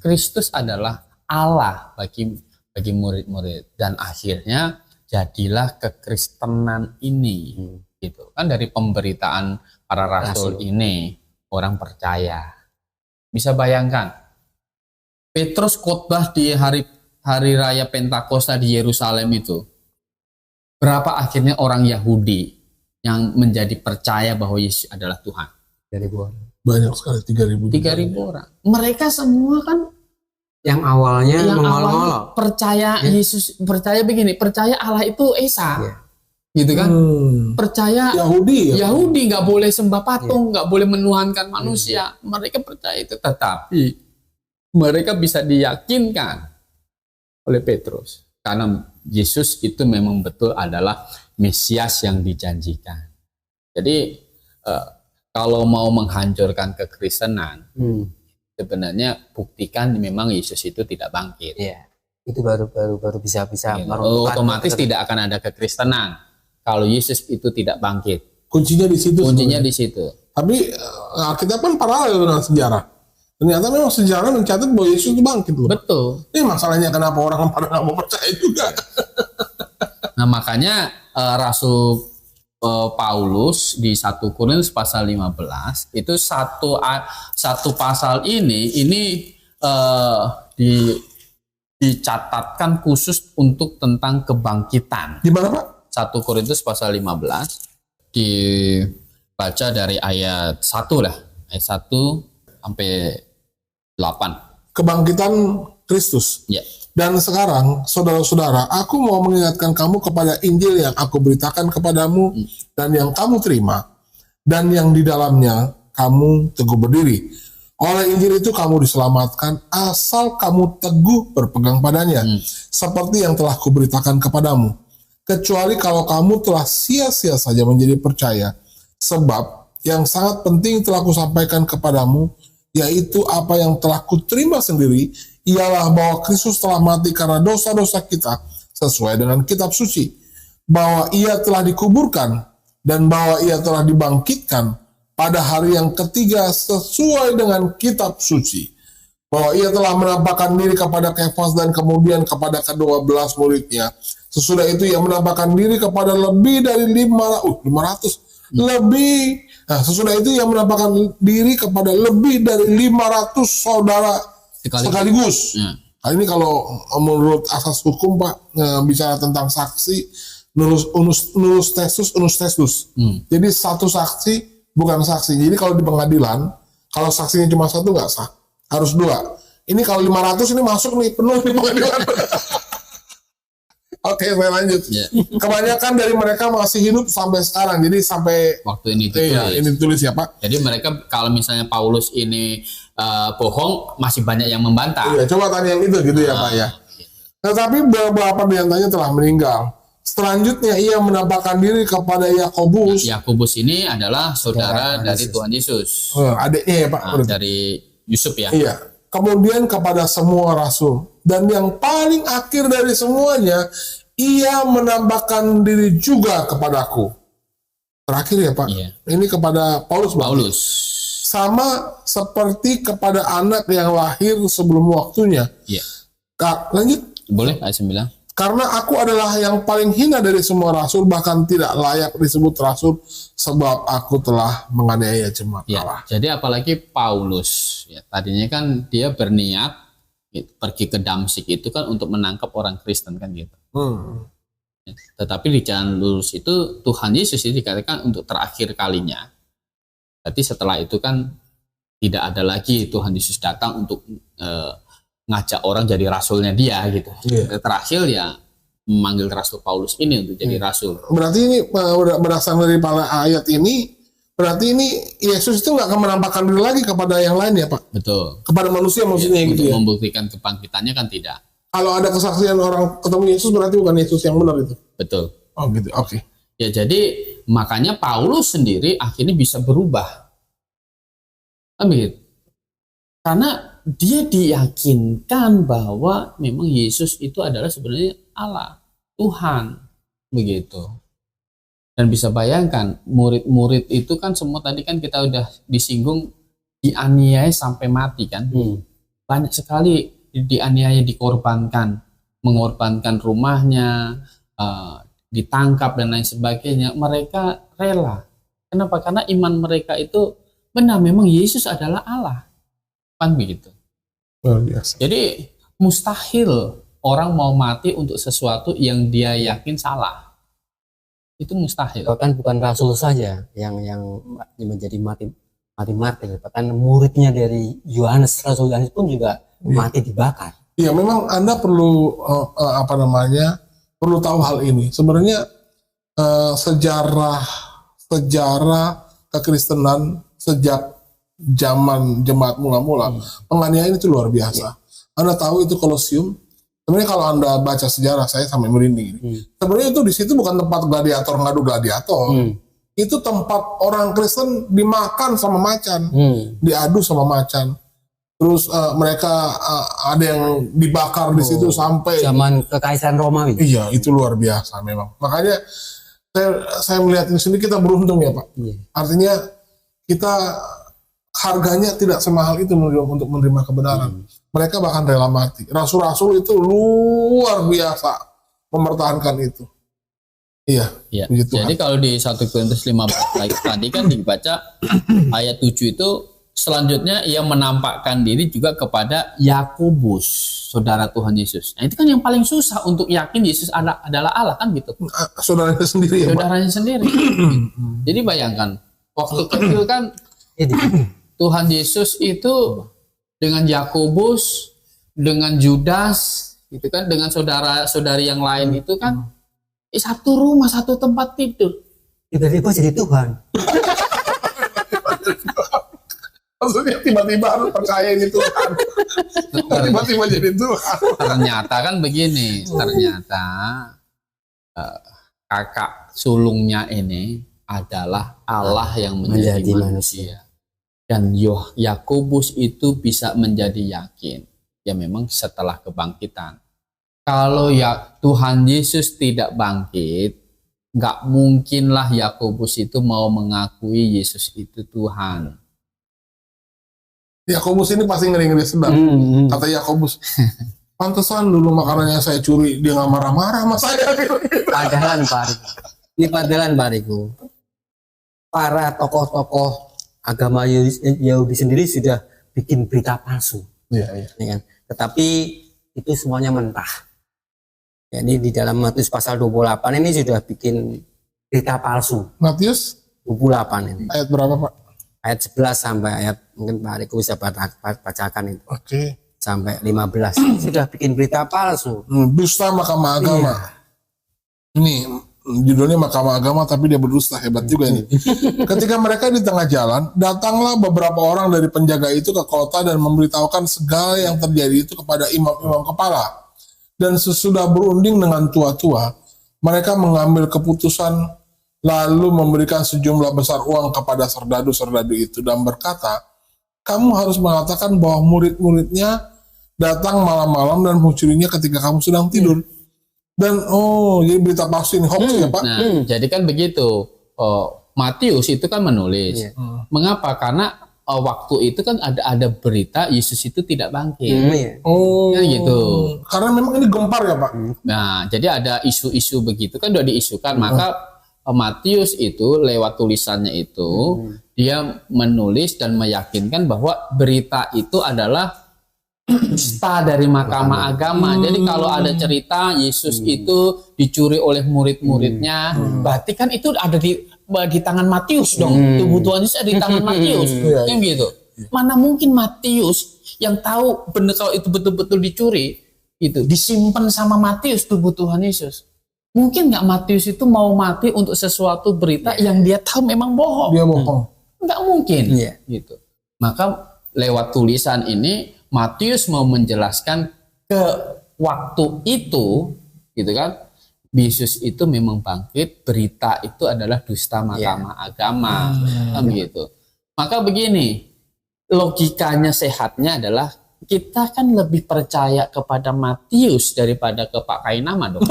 Kristus adalah Allah bagi murid-murid dan akhirnya jadilah kekristenan ini, gitu kan, dari pemberitaan para rasul ini orang percaya. Bisa bayangkan, Petrus khotbah di hari raya Pentakosta di Yerusalem itu, berapa akhirnya orang Yahudi yang menjadi percaya bahwa Yesus adalah Tuhan? 3.000 orang. Banyak sekali, 3.000 orang. Mereka semua kan yang awalnya percaya Yesus, percaya begini, percaya Allah itu Esa, gitu kan? Percaya Yahudi nggak boleh sembah patung, nggak boleh menuhankan manusia. Mereka percaya itu, tetapi mereka bisa diyakinkan oleh Petrus karena Yesus itu memang betul adalah Mesias yang dijanjikan. Jadi kalau mau menghancurkan kekristenan, sebenarnya buktikan memang Yesus itu tidak bangkit. Iya. Itu baru bisa otomatis tidak akan ada kekristenan kalau Yesus itu tidak bangkit. Kuncinya di situ. Di situ. Tapi kita kan paralel dengan sejarah. Ternyata memang sejarah mencatat bahwa Yesus itu bangkit loh. Betul. Ini masalahnya kenapa orang pada nggak mau percaya juga. Nah Nah, makanya Rasul Paulus di 1 Korintus pasal 15 itu satu pasal ini dicatatkan khusus untuk tentang kebangkitan. Di mana, Pak? 1 Korintus pasal 15 dibaca dari ayat 1 lah. Ayat 1 sampai 8. Kebangkitan Kristus. Ya. Dan sekarang, saudara-saudara, aku mau mengingatkan kamu kepada Injil yang aku beritakan kepadamu dan yang kamu terima, dan yang di dalamnya kamu teguh berdiri. Oleh Injil itu kamu diselamatkan asal kamu teguh berpegang padanya, seperti yang telah kuberitakan kepadamu. Kecuali kalau kamu telah sia-sia saja menjadi percaya, sebab yang sangat penting telah kusampaikan kepadamu, yaitu apa yang telah kuterima sendiri, ialah bahwa Kristus telah mati karena dosa-dosa kita sesuai dengan kitab suci, bahwa ia telah dikuburkan, dan bahwa ia telah dibangkitkan pada hari yang ketiga sesuai dengan kitab suci, bahwa ia telah menampakkan diri kepada Kefas dan kemudian kepada ke-12 muridnya. Sesudah itu ia menampakkan diri kepada lebih dari 500 lebih. Nah, sesudah itu ia menampakkan diri kepada lebih dari 500 saudara sekaligus. Kali ini kalau menurut asas hukum, Pak, bicara tentang saksi, unus testus. Jadi satu saksi bukan saksi. Jadi kalau di pengadilan, kalau saksinya cuma satu nggak sah, harus 2. Ini kalau 500 ini masuk nih, penuh di pengadilan. Oke, saya lanjut. Kebanyakan dari mereka masih hidup sampai sekarang. Jadi sampai waktu ini ditulis. Iya, ini ditulis ya, Pak. Jadi mereka kalau misalnya Paulus ini bohong, masih banyak yang membantah. Iya, coba tanya yang itu gitu ya, Pak ya. Tetapi beberapa di antaranya telah meninggal. Selanjutnya ia menampakkan diri kepada Yakobus. Yakobus ini adalah saudara dari Tuhan Yesus. Adiknya ya, Pak. Dari Yusuf ya. Iya. Kemudian kepada semua rasul. Dan yang paling akhir dari semuanya, ia menampakkan diri juga kepadaku. Terakhir ya, Pak. Iya. Ini kepada Paulus. Sama seperti kepada anak yang lahir sebelum waktunya. Iya. Lanjut. Boleh, ayat 9. Karena aku adalah yang paling hina dari semua rasul, bahkan tidak layak disebut rasul, sebab aku telah menganiaya jemaat Allah. Jadi apalagi Paulus, ya, tadinya kan dia berniat pergi ke Damsyik itu kan untuk menangkap orang Kristen kan gitu. Tetapi di jalan lurus itu Tuhan Yesus itu dikatakan untuk terakhir kalinya. Berarti setelah itu kan tidak ada lagi Tuhan Yesus datang untuk ngajak orang jadi rasulnya dia gitu. Terakhir ya memanggil Rasul Paulus ini untuk jadi rasul. Berarti ini berdasarkan dari ayat ini, berarti ini Yesus itu nggak akan menampakkan diri lagi kepada yang lain ya, Pak? Betul. Kepada manusia maksudnya ya, gitu untuk ya. membuktikan kebangkitannya kan tidak. Kalau ada kesaksian orang ketemu Yesus berarti bukan Yesus yang benar itu. Betul. Oh gitu. Oke. Ya jadi makanya Paulus sendiri akhirnya bisa berubah. Amin. Karena dia diyakinkan bahwa memang Yesus itu adalah sebenarnya Allah, Tuhan, begitu. Dan bisa bayangkan, murid-murid itu kan semua tadi kan kita udah disinggung, dianiaya sampai mati kan. Banyak sekali dianiaya, dikorbankan, mengorbankan rumahnya, ditangkap dan lain sebagainya. Mereka rela. Kenapa? Karena iman mereka itu benar, memang Yesus adalah Allah. Kan begitu. Biasa. Jadi mustahil orang mau mati untuk sesuatu yang dia yakin salah. Itu mustahil. Bahkan bukan rasul saja yang menjadi mati martir, bahkan muridnya dari Rasul Yohanes pun juga mati dibakar. Iya, memang Anda perlu perlu tahu hal ini. Sebenarnya sejarah kekristenan sejak zaman jemaat mula-mula, penganiayaan itu luar biasa. Anda tahu itu Kolosium. Sebenarnya kalau Anda baca sejarah, saya sampai merinding. Sebenarnya itu di situ bukan tempat gladiator ngadu gladiator. Itu tempat orang Kristen dimakan sama macan, diadu sama macan. Terus mereka ada yang dibakar di situ sampai zaman kekaisaran Romawi. Iya, itu luar biasa memang. Makanya saya melihat di sini kita beruntung ya, Pak. Artinya kita harganya tidak semahal itu untuk menerima kebenaran. Mereka bahkan rela mati. Rasul-rasul itu luar biasa mempertahankan itu. Iya. Ya. Begitu. Jadi kalau di 1 Korintus 15 tadi kan dibaca ayat 7 itu selanjutnya ia menampakkan diri juga kepada Yakobus, saudara Tuhan Yesus. Nah, itu kan yang paling susah untuk yakin Yesus adalah Allah kan gitu. Saudaranya sendiri ya, Pak? Saudaranya sendiri. Jadi bayangkan waktu kecil kan Tuhan Yesus itu dengan Yakobus, dengan Judas, gitu kan, dengan saudara-saudari yang lain itu kan satu rumah, satu tempat tidur. Tiba-tiba jadi Tuhan. Maksudnya tiba-tiba harus percaya ini Tuhan. Tiba-tiba jadi Tuhan. Ternyata kan begini, ternyata kakak sulungnya ini adalah Allah yang menjadi manusia. Dan Yakobus itu bisa menjadi yakin. Ya memang setelah kebangkitan. Kalau ya Tuhan Yesus tidak bangkit, nggak mungkinlah Yakobus itu mau mengakui Yesus itu Tuhan. Yakobus ini pasti ngeri-ngeri sedang. Kata Yakobus, pantesan dulu makanannya saya curi, dia nggak marah-marah sama saya. Padahal Pak Riku. Ini padahal Pak Riku. Para tokoh-tokoh agama Yahudi sendiri sudah bikin berita palsu. Iya, iya. Ya kan? Tetapi itu semuanya mentah. Jadi di dalam Matius pasal 28 ini sudah bikin berita palsu. Matius 28 ini. ayat berapa, Pak? Ayat 11 sampai ayat mungkin Pak Riku bisa bacakan itu. Oke. Sampai 15. Sudah bikin berita palsu. Dusta Mahkamah Agama. Ini judulnya Mahkamah Agama tapi dia berdusta, hebat juga ini. Ketika mereka di tengah jalan, datanglah beberapa orang dari penjaga itu ke kota dan memberitahukan segala yang terjadi itu kepada imam-imam kepala. Dan sesudah berunding dengan tua-tua, mereka mengambil keputusan lalu memberikan sejumlah besar uang kepada serdadu-serdadu itu dan berkata, kamu harus mengatakan bahwa murid-muridnya datang malam-malam dan mencurinya ketika kamu sedang tidur. Dan jadi berita palsu ini hoax ya Pak? Nah, jadi kan begitu. Matius itu kan menulis. Mengapa? Karena waktu itu kan ada berita Yesus itu tidak bangkit. Kan gitu. Karena memang ini gempar ya Pak? Nah, jadi ada isu-isu begitu kan udah diisukan. Maka Matius itu lewat tulisannya itu dia menulis dan meyakinkan bahwa berita itu adalah dusta dari Mahkamah Agama. Jadi kalau ada cerita Yesus itu dicuri oleh murid-muridnya, berarti kan itu ada di tangan Matius dong. Tubuh Tuhan Yesus ada di tangan Matius. Kan gitu. Mana mungkin Matius yang tahu benar kalau itu betul-betul dicuri, itu disimpan sama Matius tubuh Tuhan Yesus. Mungkin nggak Matius itu mau mati untuk sesuatu berita yang dia tahu memang bohong. Dia bohong. Nggak mungkin. Gitu. Maka lewat tulisan ini Matius mau menjelaskan ke waktu itu, gitu kan, Yesus itu memang bangkit, berita itu adalah dusta Mahkamah Agama, kan gitu. Maka begini, logikanya sehatnya adalah kita kan lebih percaya kepada Matius daripada ke Pak Kainama dong.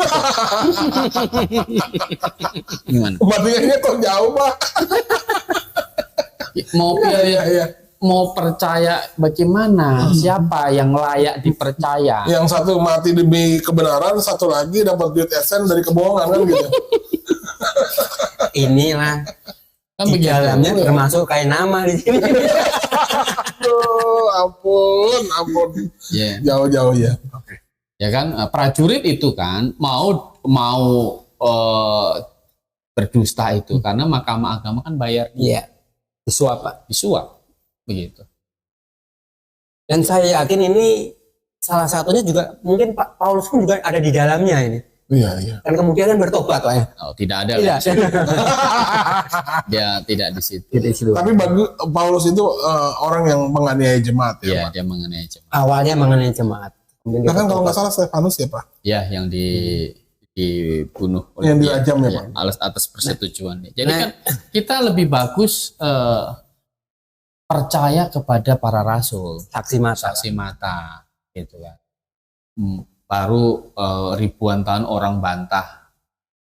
Gimana? Bandingannya kok jauh Pak? Mau pilih, mau percaya bagaimana? Siapa yang layak dipercaya? Yang satu mati demi kebenaran, satu lagi dapat duit esen dari kebohongan kan gitu. Inilah Kan di begitu. dalamnya termasuk Kainama di sini. Aduh, ampun. Jauh-jauh ya. Ya kan, prajurit itu kan mau berdusta itu karena Mahkamah Agama kan bayar Disuap Pak. disuap begitu. Dan saya yakin ini salah satunya juga mungkin Pak Paulus pun juga ada di dalamnya ini. Iya. Dan kemudian kan bertobat Pak ya. Oh, tidak ada. Tidak. Dia tidak di situ. Tapi bagi Paulus itu orang yang menganiaya jemaat ya Iya, Pak? dia mengenai jemaat. Awalnya mengenai jemaat. Kemudian Nah kan dia kalau nggak bertobat. salah Stefanus ya Pak? Ya, yang dibunuh Yang dirajam ya, Pak? atas persetujuan. Jadi kan kita lebih bagus percaya kepada para rasul, saksi mata gitu kan. Baru ribuan tahun orang bantah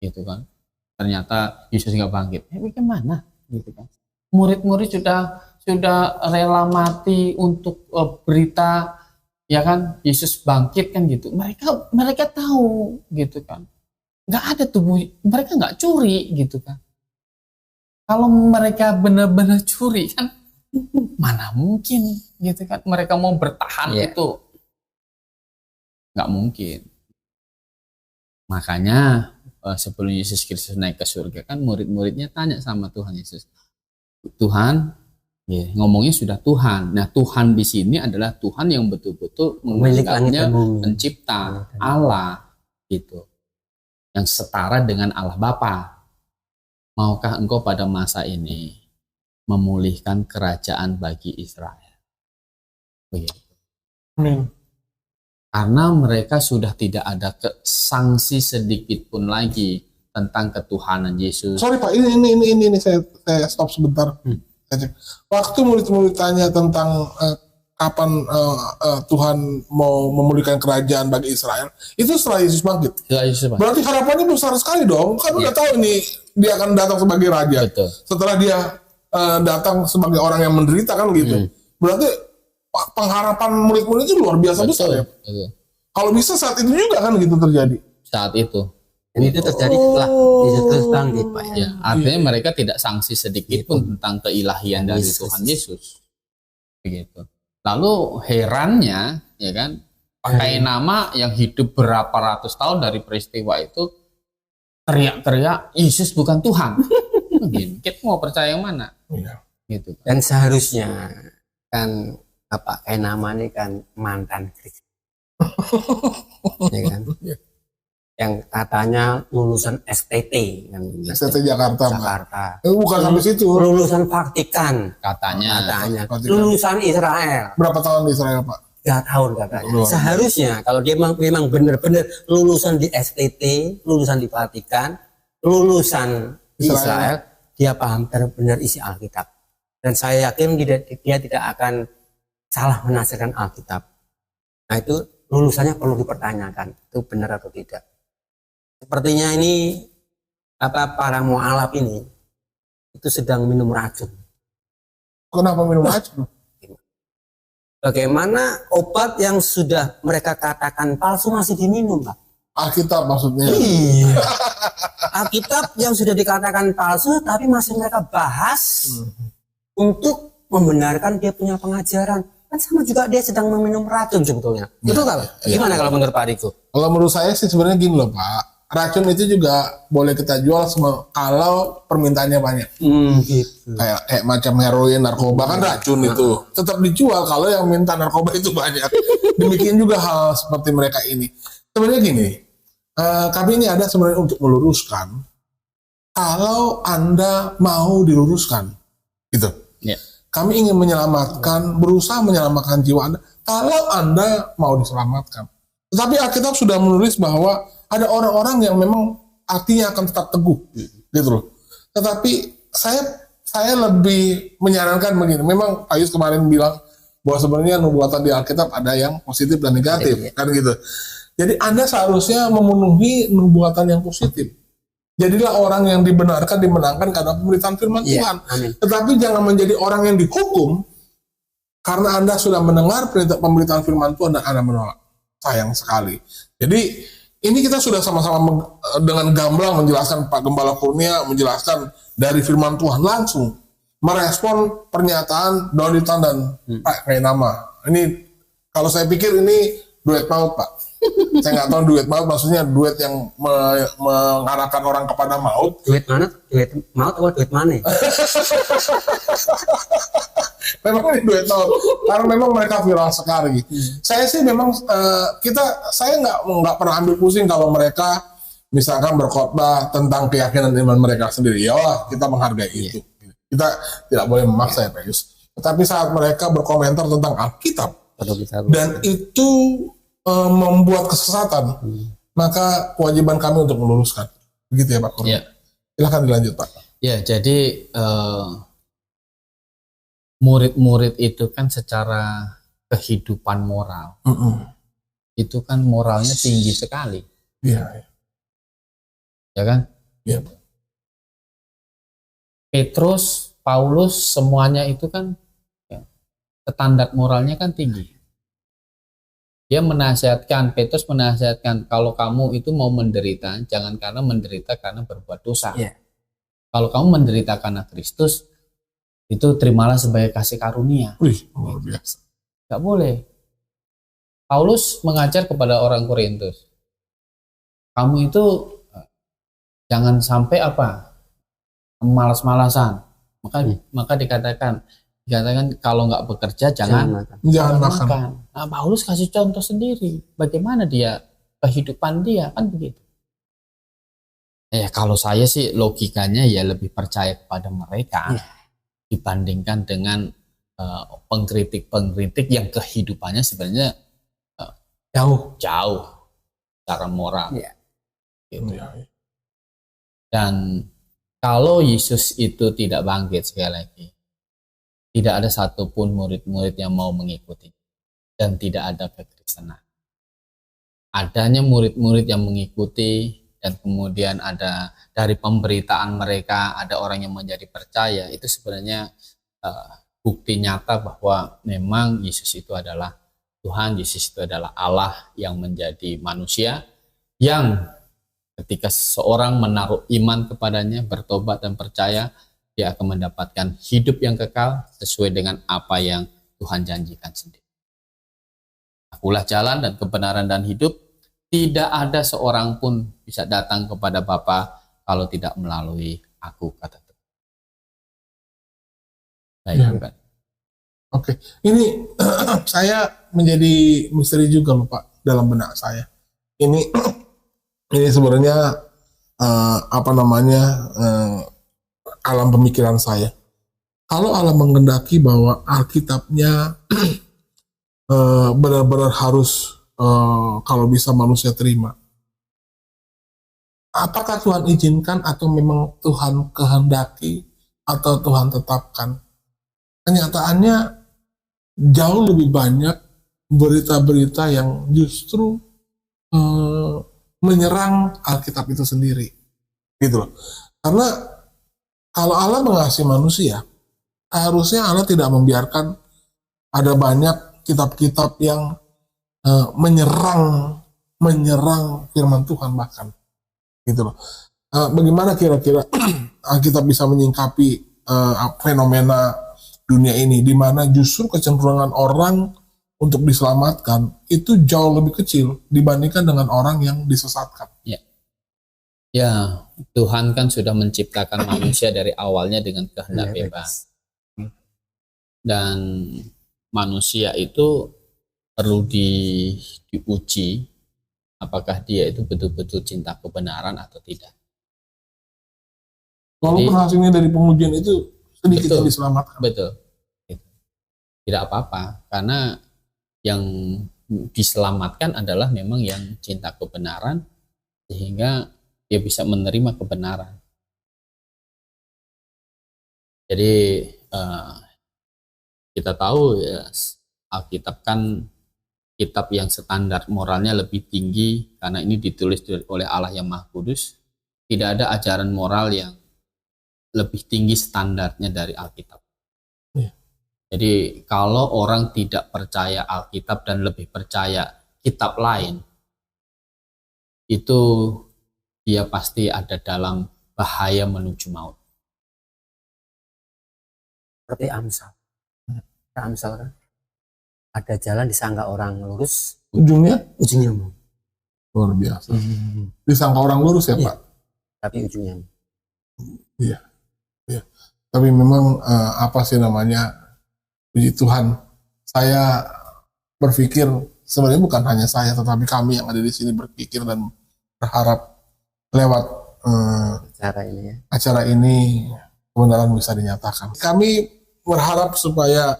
gitu kan. Ternyata Yesus nggak bangkit. Bagaimana gitu kan. Murid-murid sudah rela mati untuk berita ya kan Yesus bangkit kan gitu. Mereka tahu gitu kan. nggak ada tubuh, mereka nggak curi gitu kan. Kalau mereka benar-benar curi kan, mana mungkin gitu kan, mereka mau bertahan itu nggak mungkin. Makanya sebelum Yesus Kristus naik ke surga kan murid-muridnya tanya sama Tuhan Yesus, Tuhan, ya, ngomongnya sudah Tuhan. Nah, Tuhan di sini adalah Tuhan yang betul-betul menganggapnya pencipta, Allah gitu, yang setara dengan Allah Bapa. Maukah engkau pada masa ini memulihkan kerajaan bagi Israel? Begitu. Amin. Karena mereka sudah tidak ada sanksi sedikit pun lagi tentang ketuhanan Yesus. Sorry Pak, ini saya stop sebentar. Waktu murid-murid tanya tentang kapan Tuhan mau memulihkan kerajaan bagi Israel, itu setelah Yesus bangkit. Berarti harapannya besar sekali dong. Kan udah tahu ini dia akan datang sebagai raja. Betul. Setelah dia datang sebagai orang yang menderita kan gitu. Berarti pengharapan murid-murid itu luar biasa besar ya. Kalau bisa saat itu juga kan gitu terjadi. Saat itu. Dan itu terjadi setelah Yesus bangkit, Pak. Ya, artinya mereka tidak sanksi sedikit pun tentang keilahian dari Tuhan Yesus. Begitu. Lalu herannya, ya kan, pakai nama yang hidup berapa ratus tahun dari peristiwa itu, teriak-teriak Yesus bukan Tuhan. Begini, kita mau percaya yang mana? Gitu. Dan seharusnya kan pakai nama ini kan mantan Kristen. Ya kan? Yang katanya lulusan STT kan, STT Jakarta. Bukan sampai situ. Lulusan Vatikan katanya. Lulusan Israel. Berapa tahun di Israel, Pak? 3 tahun katanya. Seharusnya kalau dia memang benar-benar lulusan di STT, lulusan di Vatikan, lulusan Israel, dia paham benar-benar isi Alkitab. Dan saya yakin dia tidak akan salah menafsirkan Alkitab. Nah, itu lulusannya perlu dipertanyakan, itu benar atau tidak. Sepertinya ini para mualaf ini itu sedang minum racun. Kenapa minum racun? Bagaimana obat yang sudah mereka katakan palsu masih diminum, Pak? Alkitab maksudnya. Iya. Alkitab yang sudah dikatakan palsu tapi masih mereka bahas untuk membenarkan dia punya pengajaran. Kan sama juga dia sedang meminum racun sebetulnya. Betul kan? Gimana kalau menurut Pak Riko? Kalau menurut saya sih sebenarnya gini loh, Pak. Racun itu juga boleh kita jual kalau permintaannya banyak. Gitu. Kayak macam heroin, narkoba kan racun itu. Tetap dijual kalau yang minta narkoba itu banyak. Demikian juga hal seperti mereka ini. Sebenarnya gini, kami ini ada sebenarnya untuk meluruskan. Kalau Anda mau diluruskan, gitu. Yeah. Kami ingin berusaha menyelamatkan jiwa Anda. Kalau Anda mau diselamatkan. Tetapi Alkitab sudah menulis bahwa ada orang-orang yang memang hatinya akan tetap teguh, gitu loh. Tetapi saya lebih menyarankan begini. Memang Ayus kemarin bilang bahwa sebenarnya nubuatan di Alkitab ada yang positif dan negatif, kan gitu. Jadi Anda seharusnya memenuhi nubuatan yang positif. Jadilah orang yang dibenarkan, dimenangkan karena pemberitaan firman Tuhan. Amin. Tetapi jangan menjadi orang yang dihukum karena Anda sudah mendengar pemberitaan firman Tuhan dan Anda menolak. Sayang sekali. Jadi ini kita sudah sama-sama dengan gamblang menjelaskan, Pak Gembala Kurnia menjelaskan dari firman Tuhan langsung merespon pernyataan Donitan dan Pak Kainama. Ini kalau saya pikir ini duet maut, Pak. Saya nggak tahu duet maut maksudnya duet yang mengarahkan orang kepada maut. Duet mana? Duet maut atau duet mana? Memang ini duet maut karena memang mereka viral sekali. Saya sih memang saya nggak pernah ambil pusing kalau mereka misalkan berkhotbah tentang keyakinan iman mereka sendiri. Ya kita menghargai itu. Kita tidak boleh memaksa ya Pak Yus. Tetapi saat mereka berkomentar tentang Alkitab dan itu membuat kesesatan, maka kewajiban kami untuk meluruskan. Begitu ya Pak Kurnia. Silahkan dilanjut Pak. Ya, jadi murid-murid itu kan secara kehidupan moral, itu kan moralnya tinggi sekali. Iya. Ya kan? Iya. Petrus, Paulus, semuanya itu kan standar moralnya kan tinggi. Dia menasihatkan, Petrus menasihatkan, kalau kamu itu mau menderita, jangan karena menderita karena berbuat dosa. Kalau kamu menderita karena Kristus, itu terimalah sebagai kasih karunia. Wih, luar biasa. Gak boleh. Paulus mengajar kepada orang Korintus, kamu itu jangan sampai malas-malasan. Maka dikatakan kalau nggak bekerja jangan makan. Nah, Paulus kasih contoh sendiri bagaimana dia kehidupan dia, kan begitu. Kalau saya sih logikanya ya lebih percaya kepada mereka dibandingkan dengan pengkritik yang kehidupannya sebenarnya jauh secara moral. Gitu. Dan kalau Yesus itu tidak bangkit, sekali lagi, tidak ada satupun murid-murid yang mau mengikuti, dan tidak ada kekristenan. Adanya murid-murid yang mengikuti, dan kemudian ada dari pemberitaan mereka, ada orang yang menjadi percaya, itu sebenarnya bukti nyata bahwa memang Yesus itu adalah Tuhan, Yesus itu adalah Allah yang menjadi manusia, yang ketika seseorang menaruh iman kepadanya, bertobat dan percaya, dia akan mendapatkan hidup yang kekal sesuai dengan apa yang Tuhan janjikan sendiri. Akulah jalan dan kebenaran dan hidup. Tidak ada seorang pun bisa datang kepada Bapa kalau tidak melalui aku, kata Tuhan. Baik, Oke, ini saya menjadi misteri juga loh Pak dalam benak saya. Ini sebenarnya alam pemikiran saya. Kalau Allah menghendaki bahwa Alkitabnya benar-benar harus kalau bisa manusia terima, apakah Tuhan izinkan atau memang Tuhan kehendaki atau Tuhan tetapkan? Kenyataannya jauh lebih banyak berita-berita yang justru menyerang Alkitab itu sendiri, gitu loh. Karena kalau Allah mengasihi manusia, harusnya Allah tidak membiarkan ada banyak kitab-kitab yang menyerang firman Tuhan bahkan, gitu loh. Bagaimana kira-kira Alkitab bisa menyingkapi fenomena dunia ini, di mana justru kecenderungan orang untuk diselamatkan itu jauh lebih kecil dibandingkan dengan orang yang disesatkan. Ya, Tuhan kan sudah menciptakan manusia dari awalnya dengan kehendak bebas. Dan manusia itu perlu diuji apakah dia itu betul-betul cinta kebenaran atau tidak. Walaupun hasilnya dari pengujian itu sedikit yang diselamatkan. Betul. Tidak apa-apa, karena yang diselamatkan adalah memang yang cinta kebenaran, sehingga dia bisa menerima kebenaran. Jadi kita tahu ya, Alkitab kan kitab yang standar moralnya lebih tinggi, karena ini ditulis oleh Allah yang Maha Kudus. Tidak ada ajaran moral yang lebih tinggi standarnya dari Alkitab. Jadi kalau orang tidak percaya Alkitab dan lebih percaya kitab lain, itu dia pasti ada dalam bahaya menuju maut. Seperti Amsal. Amsal kan, ada jalan disangka orang lurus, ujungnya mau. Luar biasa. Disangka orang lurus ya Pak? Tapi ujungnya. Iya. Tapi memang puji Tuhan, saya berpikir sebenarnya bukan hanya saya, tetapi kami yang ada di sini berpikir dan berharap lewat acara ini kebenaran bisa dinyatakan. Kami berharap supaya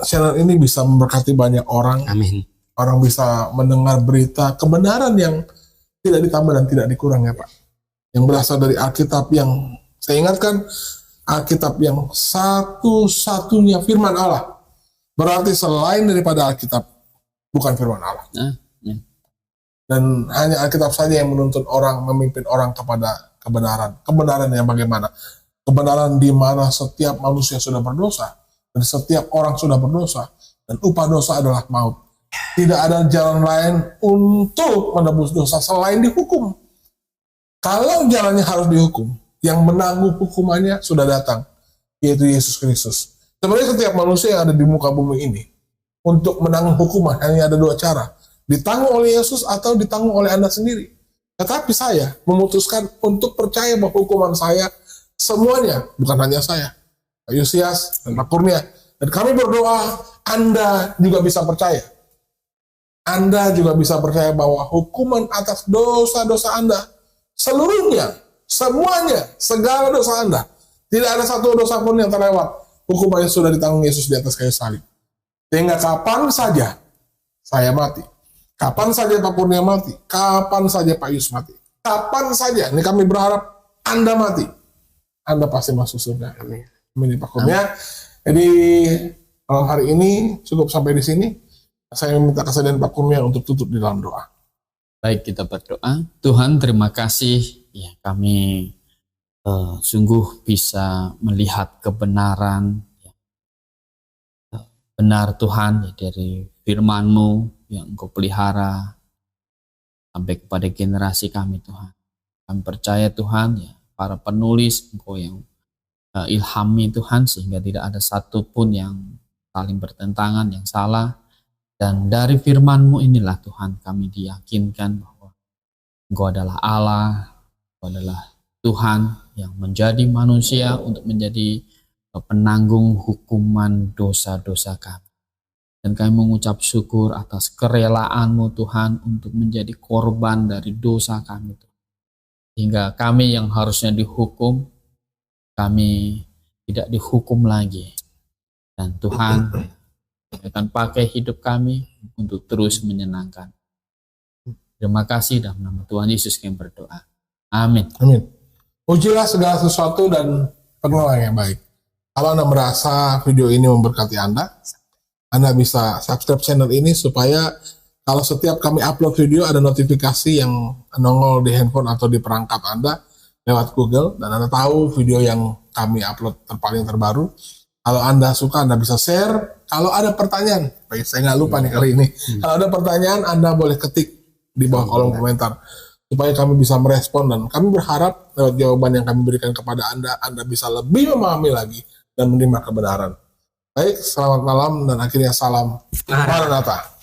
channel ini bisa memberkati banyak orang. Amin. Orang bisa mendengar berita kebenaran yang tidak ditambah dan tidak dikurang ya Pak. Yang berasal dari Alkitab yang, saya ingatkan, Alkitab yang satu-satunya firman Allah. Berarti selain daripada Alkitab bukan firman Allah. Dan hanya Alkitab saja yang menuntun orang, memimpin orang kepada kebenaran. Kebenaran yang bagaimana? Kebenaran di mana setiap manusia sudah berdosa dan setiap orang sudah berdosa dan upah dosa adalah maut. Tidak ada jalan lain untuk menebus dosa selain dihukum. Kalau jalannya harus dihukum, yang menanggung hukumannya sudah datang, yaitu Yesus Kristus. Sebenarnya setiap manusia yang ada di muka bumi ini, untuk menanggung hukuman hanya ada dua cara. Ditanggung oleh Yesus atau ditanggung oleh Anda sendiri. Tetapi saya memutuskan untuk percaya bahwa hukuman saya semuanya, bukan hanya saya, Pak Yusias dan Pak Kurnia. Dan kami berdoa, Anda juga bisa percaya. Anda juga bisa percaya bahwa hukuman atas dosa-dosa Anda, seluruhnya, semuanya, segala dosa Anda, tidak ada satu dosa pun yang terlewat. Hukumannya sudah ditanggung Yesus di atas kayu salib. Sehingga kapan saja saya mati, kapan saja Pak Kurnia mati, kapan saja Pak Yus mati, kapan saja, ini kami berharap Anda mati, Anda pasti masuk surga. Amin. Amin Pak Kurnia. Jadi malam hari ini cukup sampai di sini. Saya minta kesediaan Pak Kurnia untuk tutup di dalam doa. Baik, kita berdoa. Tuhan, terima kasih ya, kami sungguh bisa melihat kebenaran ya. Benar Tuhan ya, dari firman-Mu yang Engkau pelihara sampai kepada generasi kami Tuhan. Kami percaya Tuhan ya, para penulis Engkau yang ilhami Tuhan, sehingga tidak ada satupun yang saling bertentangan, yang salah. Dan dari firman-Mu inilah Tuhan kami diyakinkan bahwa Engkau adalah Allah, Engkau adalah Tuhan yang menjadi manusia untuk menjadi penanggung hukuman dosa-dosa kami. Dan kami mengucap syukur atas kerelaanmu Tuhan untuk menjadi korban dari dosa kami. Hingga kami yang harusnya dihukum, kami tidak dihukum lagi. Dan Tuhan akan pakai hidup kami untuk terus menyenangkan. Terima kasih dalam nama Tuhan Yesus kami berdoa. Amin. Amin. Pujilah segala sesuatu dan penolong yang baik. Kalau Anda merasa video ini memberkati Anda bisa subscribe channel ini supaya kalau setiap kami upload video ada notifikasi yang nongol di handphone atau di perangkat Anda lewat Google, dan Anda tahu video yang kami upload paling terbaru. Kalau Anda suka, Anda bisa share. Kalau ada pertanyaan, saya nggak lupa nih kali ini. Kalau ada pertanyaan, Anda boleh ketik di bawah kolom komentar supaya kami bisa merespon, dan kami berharap lewat jawaban yang kami berikan kepada Anda bisa lebih memahami lagi dan menerima kebenaran. Baik, selamat malam dan akhirnya salam Maranatha.